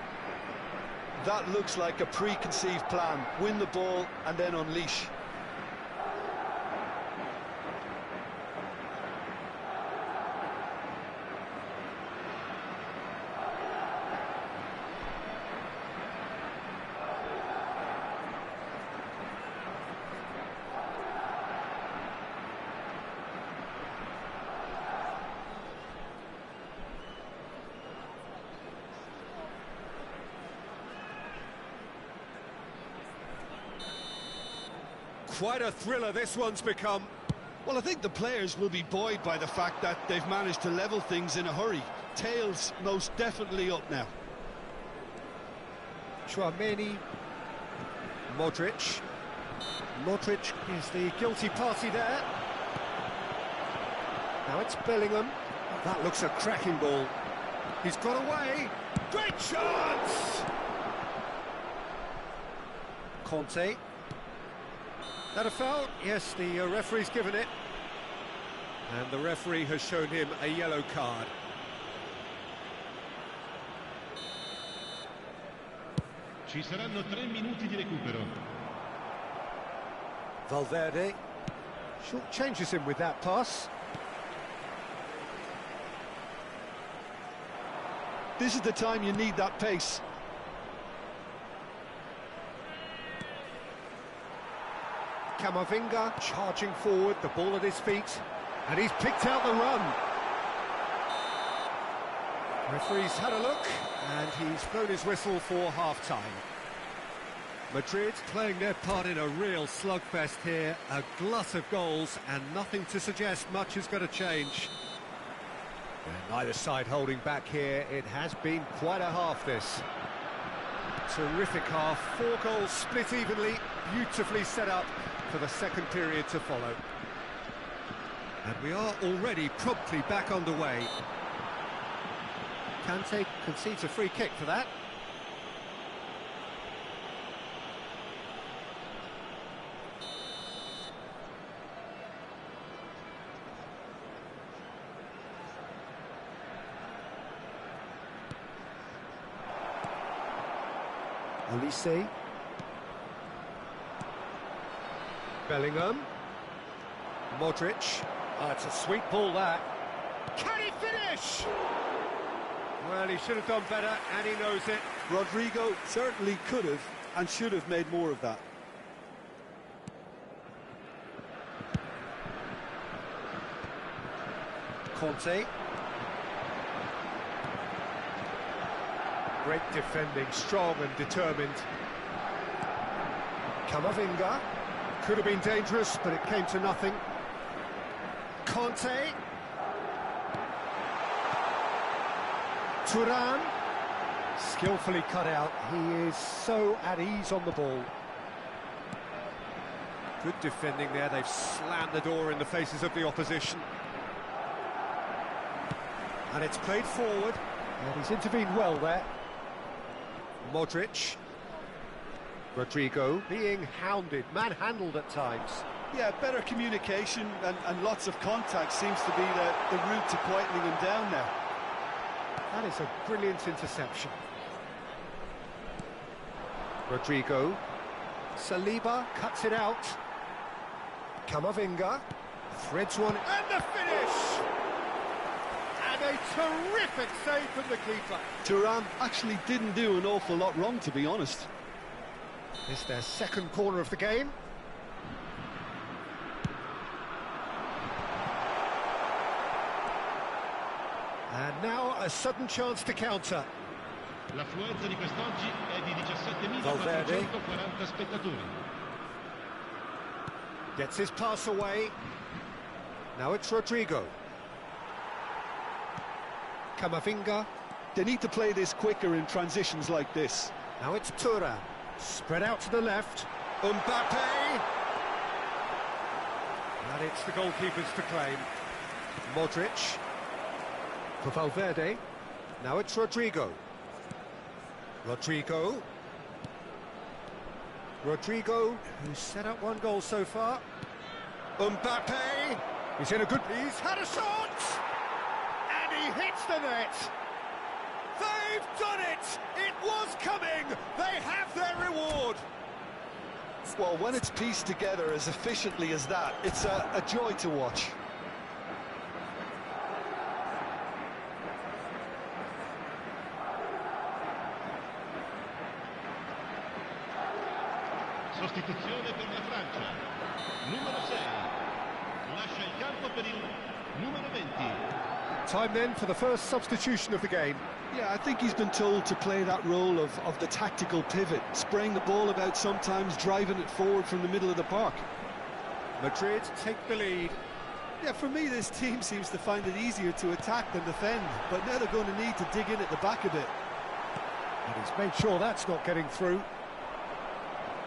That looks like a preconceived plan. Win the ball and then unleash. Quite a thriller this one's become. Well, I think the players will be buoyed by the fact that they've managed to level things in a hurry. Tails most definitely up now. Tchouaméni. Modric. Modric is the guilty party there. Now it's Bellingham. That looks a cracking ball. He's got away. Great chance! Conte. That a foul? Yes, the referee's given it. And the referee has shown him a yellow card. Ci saranno 3 minuti di recupero. Valverde short changes him with that pass. This is the time you need that pace. Camavinga charging forward, the ball at his feet, and he's picked out the run. Referee's had a look, and he's blown his whistle for half-time. Madrid playing their part in a real slugfest here, a glut of goals, and nothing to suggest much is going to change. And neither side holding back here. It has been quite a half, this. Terrific half, 4 goals split evenly, beautifully set up for the second period to follow. And we are already promptly back underway. Kante concedes a free kick for that. Olise. Bellingham. Modric. Oh, it's a sweet ball, that. Can he finish? Well, he should have done better, and he knows it. Rodrigo certainly could have and should have made more of that. Conte. Great defending, strong and determined. Camavinga. Could have been dangerous, but it came to nothing. Conte. Thuram. Skillfully cut out. He is so at ease on the ball. Good defending there. They've slammed the door in the faces of the opposition. And it's played forward. And he's intervened well there. Modric. Rodrigo being hounded, manhandled at times. Yeah, better communication and lots of contact seems to be the route to quietening him down now. That is a brilliant interception. Rodrigo. Saliba cuts it out. Camavinga threads one, and the finish! And a terrific save from the keeper. Thuram actually didn't do an awful lot wrong, to be honest. It's their second corner of the game. And now a sudden chance to counter. L'affluenza di quest'oggi è di 17.440 spettatori. Gets his pass away. Now it's Rodrigo. Camavinga. They need to play this quicker in transitions like this. Now it's Thuram. Spread out to the left. Mbappe. And it's the goalkeepers to claim. Modric. For Valverde. Now it's Rodrigo. Rodrigo, who's set up 1 goal so far. Mbappe. He's in a good... He's had a shot! And he hits the net. They've done it! It was coming! They have their reward! Well, when it's pieced together as efficiently as that, it's a joy to watch. Sostituzione per la Francia. Numero 6. Lascia il campo per il numero 20. Time then for the first substitution of the game. Yeah, I think he's been told to play that role of the tactical pivot, spraying the ball about sometimes, driving it forward from the middle of the park. Madrid take the lead. Yeah, for me, this team seems to find it easier to attack than defend, but now they're going to need to dig in at the back a bit. And he's made sure that's not getting through.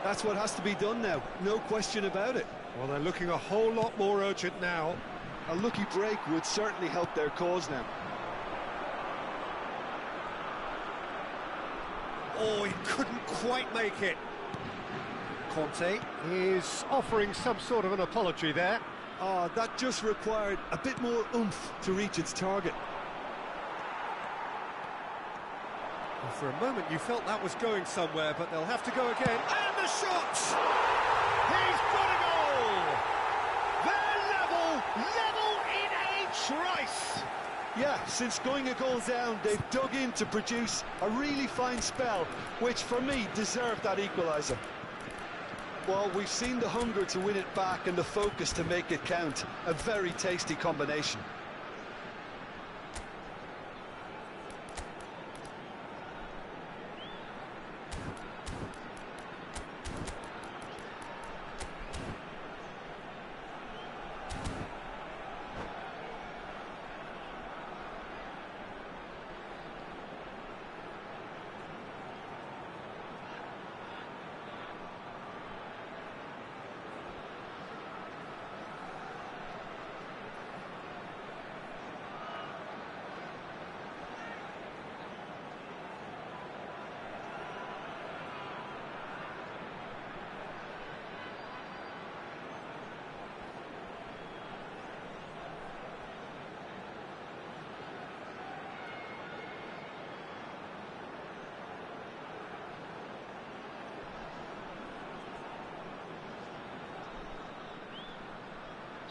That's what has to be done now, no question about it. Well, they're looking a whole lot more urgent now. A lucky break would certainly help their cause now. Oh, he couldn't quite make it. Conte is offering some sort of an apology there. Ah, that just required a bit more oomph to reach its target. Well, for a moment you felt that was going somewhere, but they'll have to go again. And the shot! He's got a goal! They're level in a trice! Yeah, since going a goal down, they've dug in to produce a really fine spell, which for me deserved that equaliser. Well, we've seen the hunger to win it back and the focus to make it count. A very tasty combination.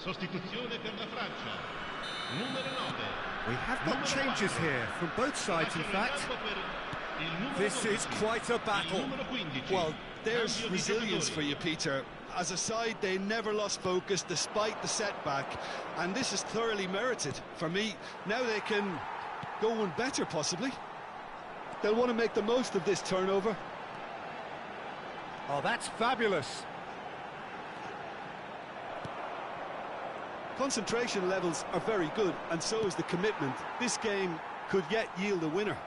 Sostituzione per la Francia. Numero 9. We have got changes here from both sides, in fact. This is quite a battle. Well, there's resilience for you, Peter. As a side, they never lost focus despite the setback, and this is thoroughly merited. For me, now they can go one better, possibly. They'll want to make the most of this turnover. Oh, that's fabulous. Concentration levels are very good, and so is the commitment. This game could yet yield a winner.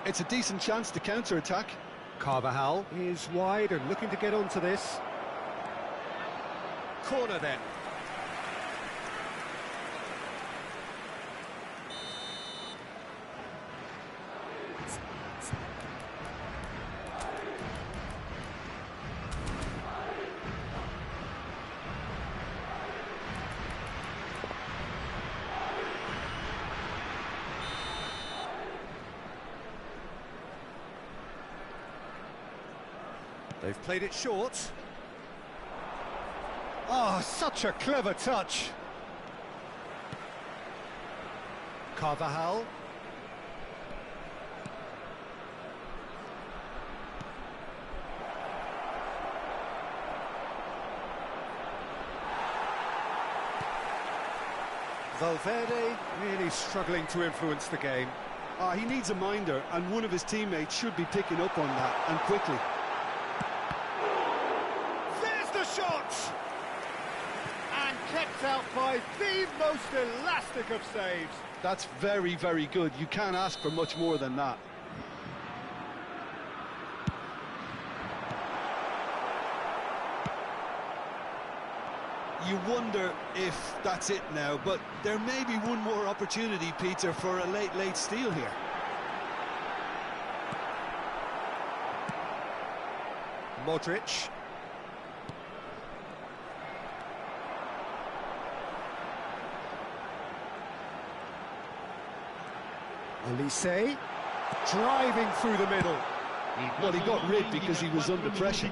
It's a decent chance to counter-attack. Carvajal is wide and looking to get onto this. Corner then. They've played it short. Oh, such a clever touch. Carvajal. Valverde really struggling to influence the game. He needs a minder, and one of his teammates should be picking up on that, and quickly. Shot! And kept out by the most elastic of saves. That's very, very good. You can't ask for much more than that. You wonder if that's it now, but there may be one more opportunity, Peter, for a late steal here. Modric. Elise, driving through the middle. Well, he got rid because he was under pressure.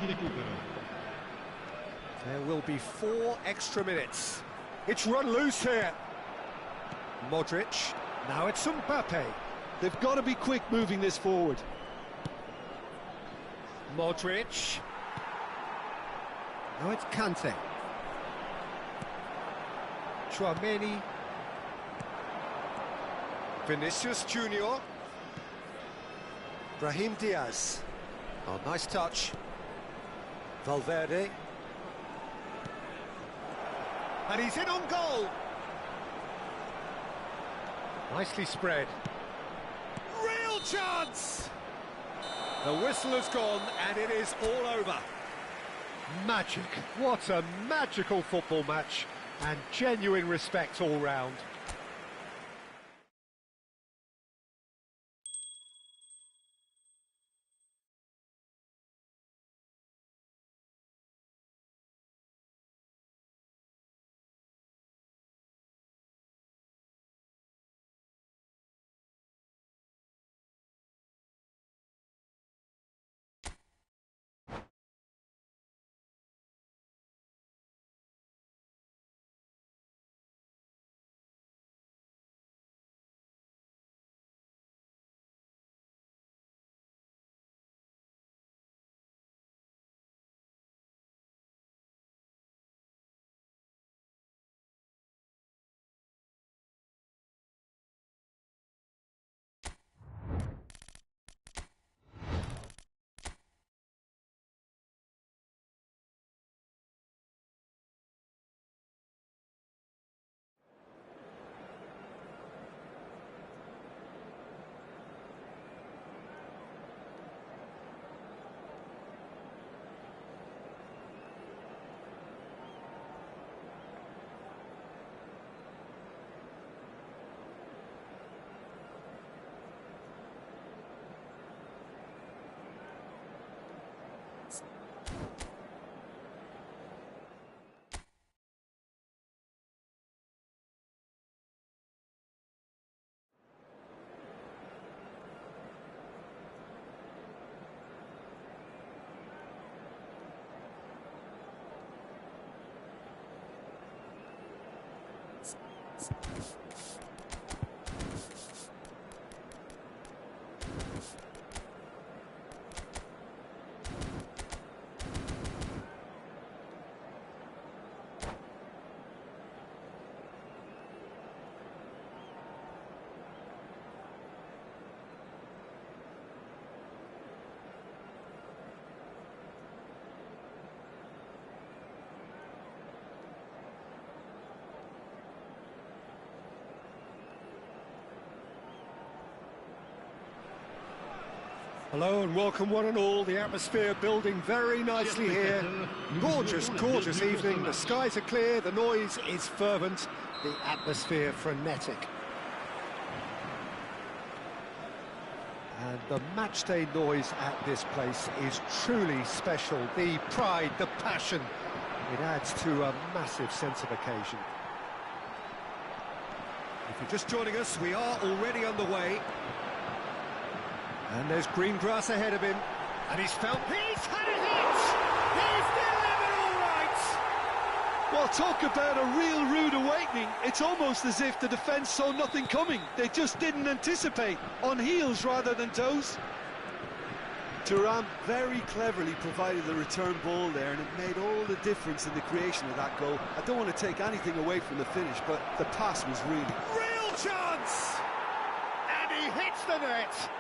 There will be 4 extra minutes. It's run loose here. Modric, now it's Mbappe. They've got to be quick moving this forward. Modric. Now it's Kante. Chouameni. Vinicius Junior. Brahim Diaz. Oh, nice touch. Valverde. And he's in on goal. Nicely spread. Real chance! The whistle has gone and it is all over. Magic. What a magical football match, and genuine respect all round. Hello and welcome one and all. The atmosphere building very nicely here. Gorgeous, gorgeous evening. The skies are clear, the noise is fervent, the atmosphere frenetic. And the matchday noise at this place is truly special. The pride, the passion, it adds to a massive sense of occasion. If you're just joining us, we are already underway. And there's green grass ahead of him. And he's had a hit! He's delivered all right! Well, talk about a real rude awakening. It's almost as if the defence saw nothing coming. They just didn't anticipate. On heels rather than toes. Thuram very cleverly provided the return ball there, and it made all the difference in the creation of that goal. I don't want to take anything away from the finish, but the pass was really... Real chance! And he hits the net!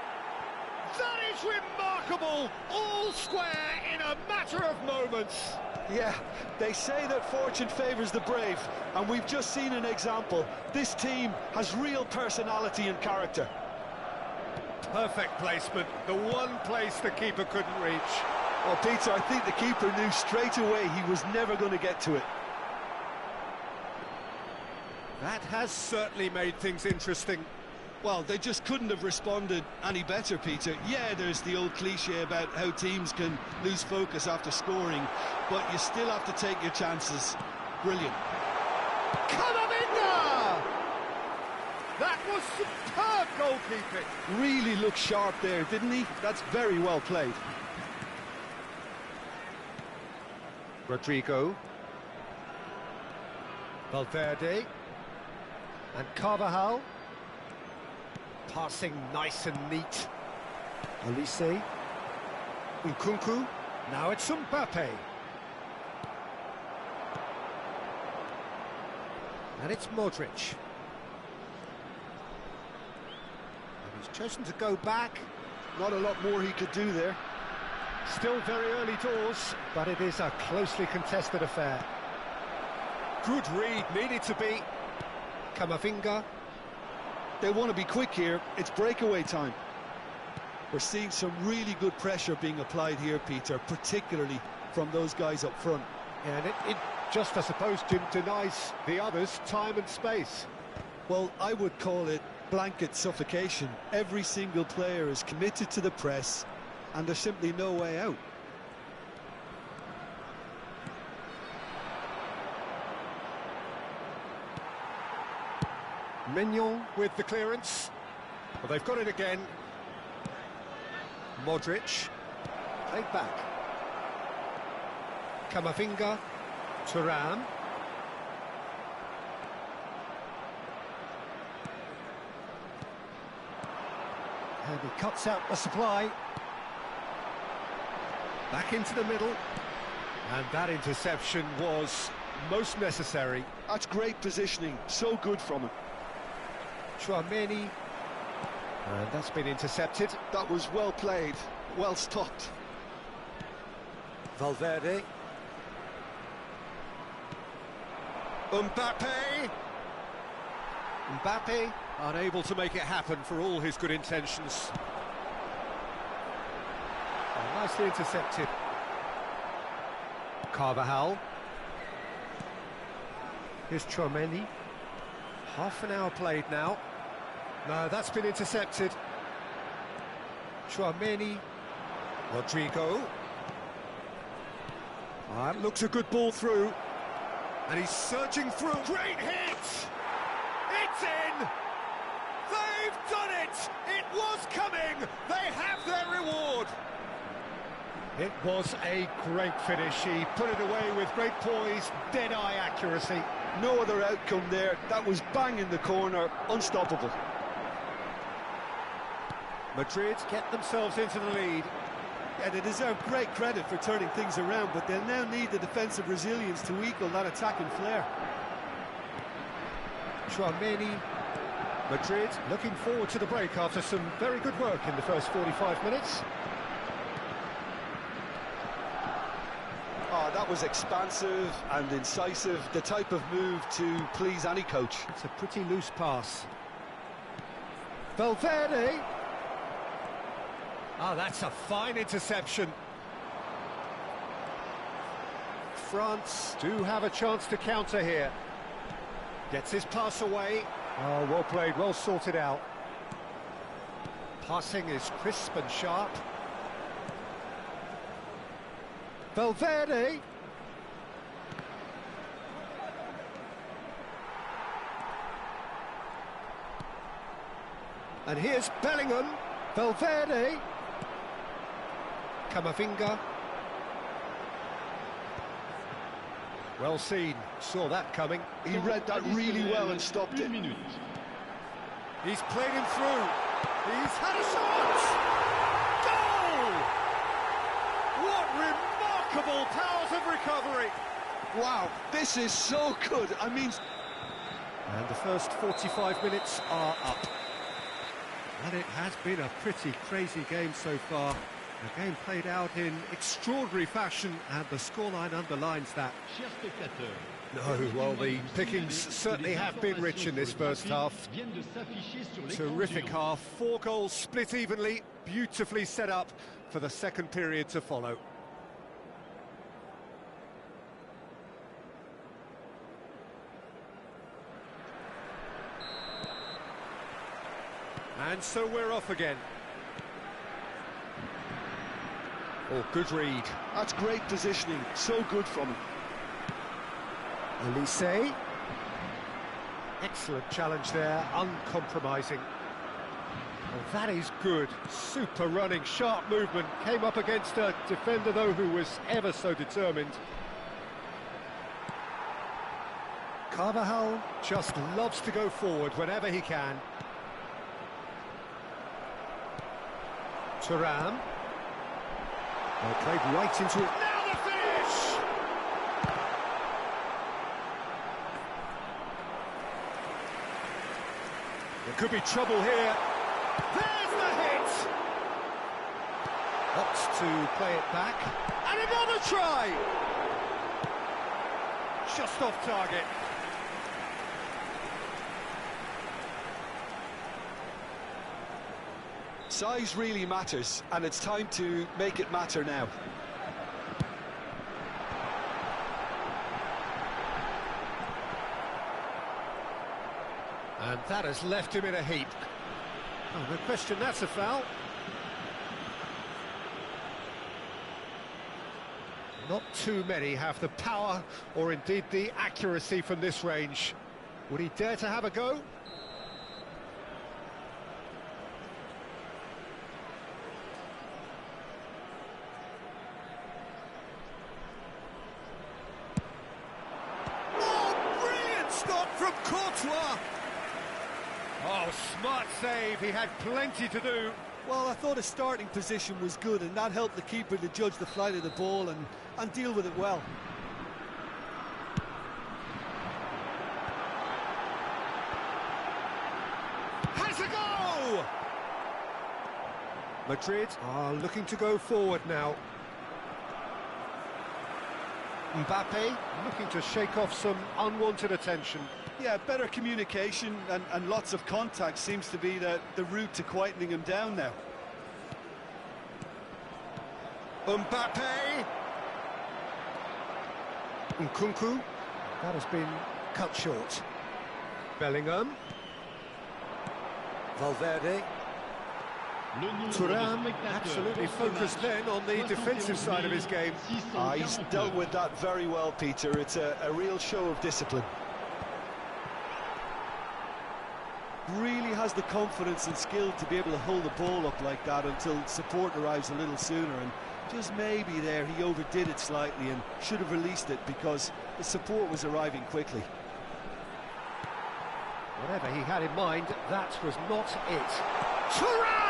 That is remarkable! All square in a matter of moments. Yeah, they say that fortune favours the brave, and we've just seen an example. This team has real personality and character. Perfect placement, the one place the keeper couldn't reach. Well, Peter, I think the keeper knew straight away he was never going to get to it. That has certainly made things interesting. Well, they just couldn't have responded any better, Peter. Yeah, there's the old cliche about how teams can lose focus after scoring, but you still have to take your chances. Brilliant. Camavinga! That was superb goalkeeping. Really looked sharp there, didn't he? That's very well played. Rodrigo. Valverde. And Carvajal. Passing nice and neat. Olise. Nkunku. Now it's Mbappe. And it's Modric. And he's chosen to go back. Not a lot more he could do there. Still very early doors, but it is a closely contested affair. Good read, needed to be. Camavinga. They want to be quick here. It's breakaway time. We're seeing some really good pressure being applied here, Peter, particularly from those guys up front. Yeah, and it just, I suppose, denies the others time and space. Well, I would call it blanket suffocation. Every single player is committed to the press, and there's simply no way out. Mignon with the clearance. Well, they've got it again. Modric. Played back. Camavinga. Thuram. And he cuts out the supply. Back into the middle. And that interception was most necessary. That's great positioning, so good from him. Tchouaméni. And that's been intercepted. That was well played, well stopped. Valverde. Mbappe. Mbappe unable to make it happen for all his good intentions. Oh, nicely intercepted. Carvajal. Here's Tchouaméni. Half an hour played now. No, that's been intercepted. Tchouaméni. Rodrigo. That looks a good ball through. And he's surging through. Great hit! It's in! They've done it! It was coming! They have their reward! It was a great finish. He put it away with great poise, dead-eye accuracy. No other outcome there. That was bang in the corner, unstoppable. Madrid get themselves into the lead. Yeah, they deserve great credit for turning things around, but they'll now need the defensive resilience to equal that attacking flair. Tchouaméni. Madrid looking forward to the break after some very good work in the first 45 minutes. Oh, that was expansive and incisive, the type of move to please any coach. It's a pretty loose pass. Valverde. Oh, that's a fine interception. France do have a chance to counter here. Gets his pass away. Oh, well played, well sorted out. Passing is crisp and sharp. Valverde. And here's Bellingham. Valverde. Camavinga. Well seen, saw that coming. He read that really well and stopped it. He's played him through. He's had a shot! Goal! What remarkable powers of recovery! Wow, this is so good. I mean... And the first 45 minutes are up. And it has been a pretty crazy game so far. The game played out in extraordinary fashion, and the scoreline underlines that. No, well, the pickings certainly have been rich in this first half. Terrific half, 4 goals split evenly, beautifully set up for the second period to follow. And so we're off again. Oh, good read. That's great positioning, so good from him. Elise. Excellent challenge there, uncompromising. Well, that is good. Super running, sharp movement. Came up against a defender, though, who was ever so determined. Carvajal just loves to go forward whenever he can. Thuram. Well, played right into it. Now the finish! There could be trouble here. There's the hit! Opts to play it back. And another try! Just off target. Size really matters, and it's time to make it matter now. And that has left him in a heap. Oh, no question, that's a foul. Not too many have the power or indeed the accuracy from this range. Would he dare to have a go? Oh, brilliant stop from Courtois! Oh, smart save, he had plenty to do. Well, I thought his starting position was good, and that helped the keeper to judge the flight of the ball and deal with it well. Has a go! Madrid are looking to go forward now. Mbappe looking to shake off some unwanted attention. Yeah, better communication and lots of contact seems to be the route to quietening him down now. Mbappe! Nkunku. That has been cut short. Bellingham. Valverde. Thuram absolutely focused then on the defensive side of his game. He's dealt with that very well, Peter. It's a real show of discipline. Really has the confidence and skill to be able to hold the ball up like that until support arrives a little sooner, and just maybe there he overdid it slightly and should have released it because the support was arriving quickly. Whatever he had in mind, that was not it. Thuram!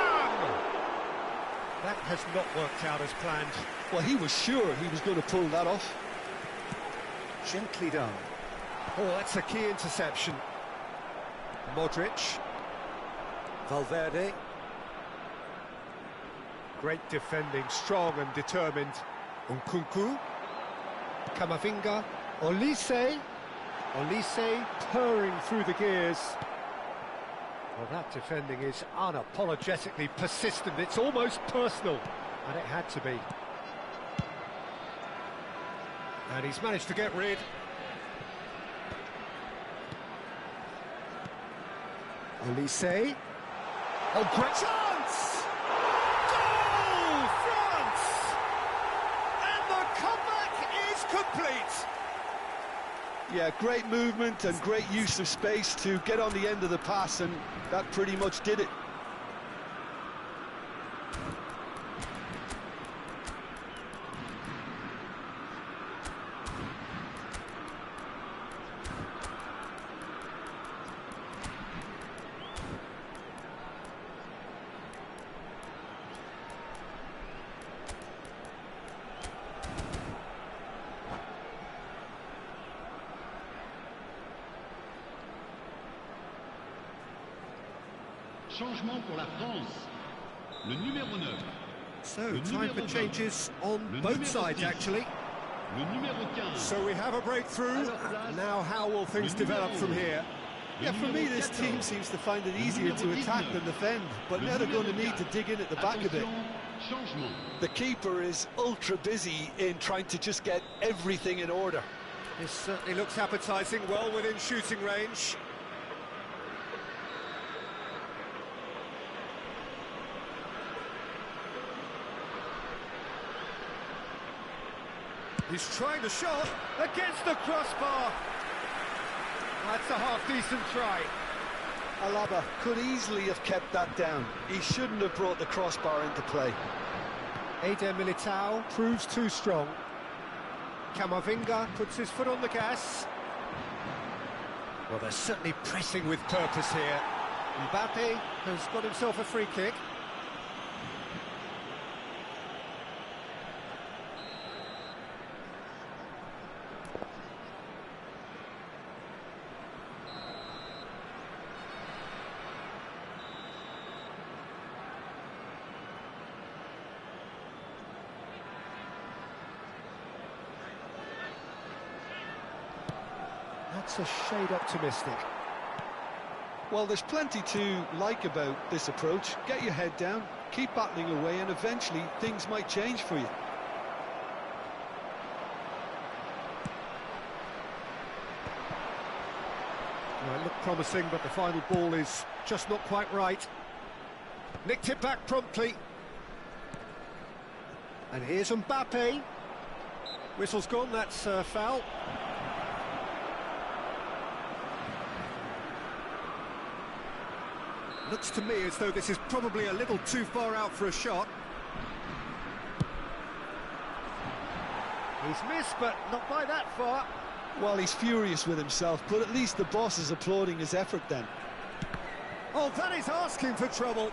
That has not worked out as planned. Well, he was sure he was going to pull that off. Gently done. Oh, that's a key interception. Modric. Valverde. Great defending, strong and determined. Nkunku. Camavinga. Olise. Olise purring through the gears. Well, that defending is unapologetically persistent. It's almost personal, and it had to be. And he's managed to get rid. Olise. Oh, great chance! Goal, France! And the comeback is complete. Yeah, great movement and great use of space to get on the end of the pass, and that pretty much did it. Changement pour la France. Le numéro 9. So, time for changes on both sides, actually. Le numéro 15. So we have a breakthrough. Now how will things develop from here? Yeah, for me, this team seems to find it easier to attack than defend, but now they're going to need to dig in at the back a bit. The keeper is ultra busy in trying to just get everything in order. This certainly looks appetising, well within shooting range. He's trying the shot against the crossbar. That's a half-decent try. Alaba could easily have kept that down. He shouldn't have brought the crossbar into play. Eder Militao proves too strong. Camavinga puts his foot on the gas. Well, they're certainly pressing with purpose here. Mbappe has got himself a free kick. That's a shade optimistic. Well, there's plenty to like about this approach. Get your head down, keep battling away, and eventually things might change for you. Well, it looked promising, but the final ball is just not quite right. Nicked it back promptly. And here's SBe. Whistle's gone, that's a foul. Looks to me as though this is probably a little too far out for a shot. He's missed, but not by that far. Well, he's furious with himself, but at least the boss is applauding his effort then. Oh, that is asking for trouble.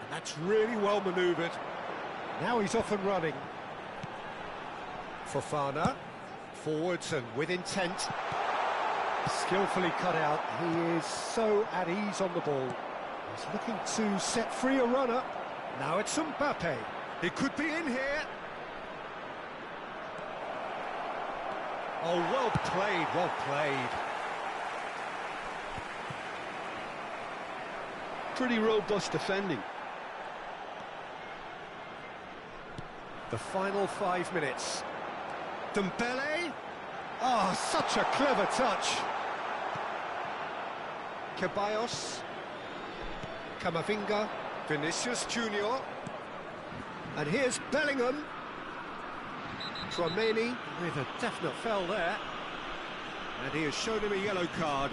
And that's really well manoeuvred. Now he's off and running. Fofana, forwards and with intent. Skillfully cut out. He is so at ease on the ball. He's looking to set free a runner. Now it's SBe. He could be in here. Oh, well played, well played. Pretty robust defending. The final 5 minutes. Dembele. Oh, such a clever touch. Ceballos. Camavinga. Vinicius Junior. And here's Bellingham. Tchouameni with a definite foul there. And he has shown him a yellow card.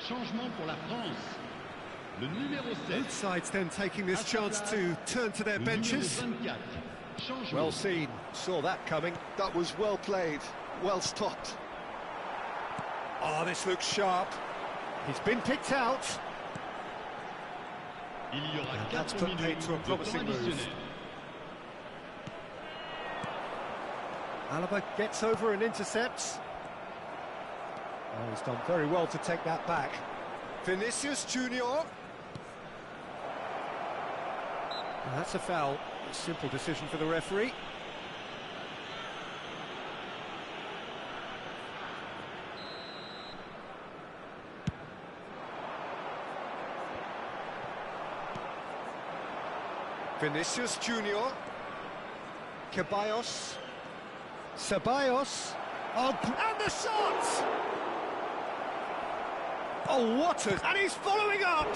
Changement pour la France. Le numéro 7. Both sides then taking this chance to turn to their benches. Well seen, saw that coming. That was well played, well stopped. Oh, this looks sharp. He's been picked out. Il y aura And that's 4 put paid minutes to a de promising temps move. additionnel. Alaba gets over and intercepts. Oh, he's done very well to take that back. Vinicius Junior. And that's a foul. A simple decision for the referee. Vinicius Junior. Ceballos. Ceballos. Oh, and the shot! Oh, what a... And he's following up!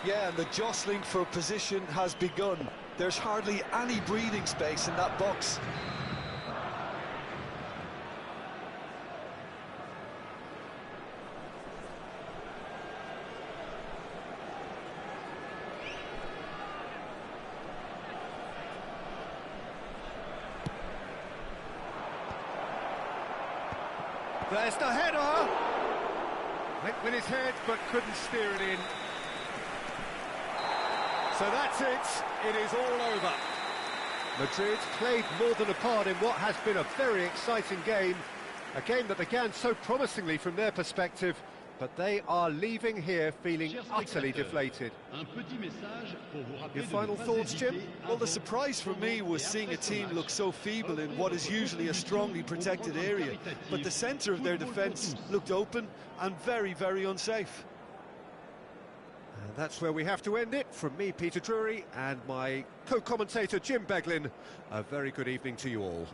Yeah, and the jostling for position has begun. There's hardly any breathing space in that box. There's the header! Went with his head, but couldn't steer it in. So that's it. It is all over. Madrid played more than a part in what has been a very exciting game. A game that began so promisingly from their perspective, but they are leaving here feeling utterly deflated. Your final thoughts, Jim? Well, the surprise for me was seeing a team look so feeble in what is usually a strongly protected area. But the centre of their defence looked open and very, very unsafe. And that's where we have to end it. From me, Peter Drury, and my co-commentator, Jim Beglin. A very good evening to you all.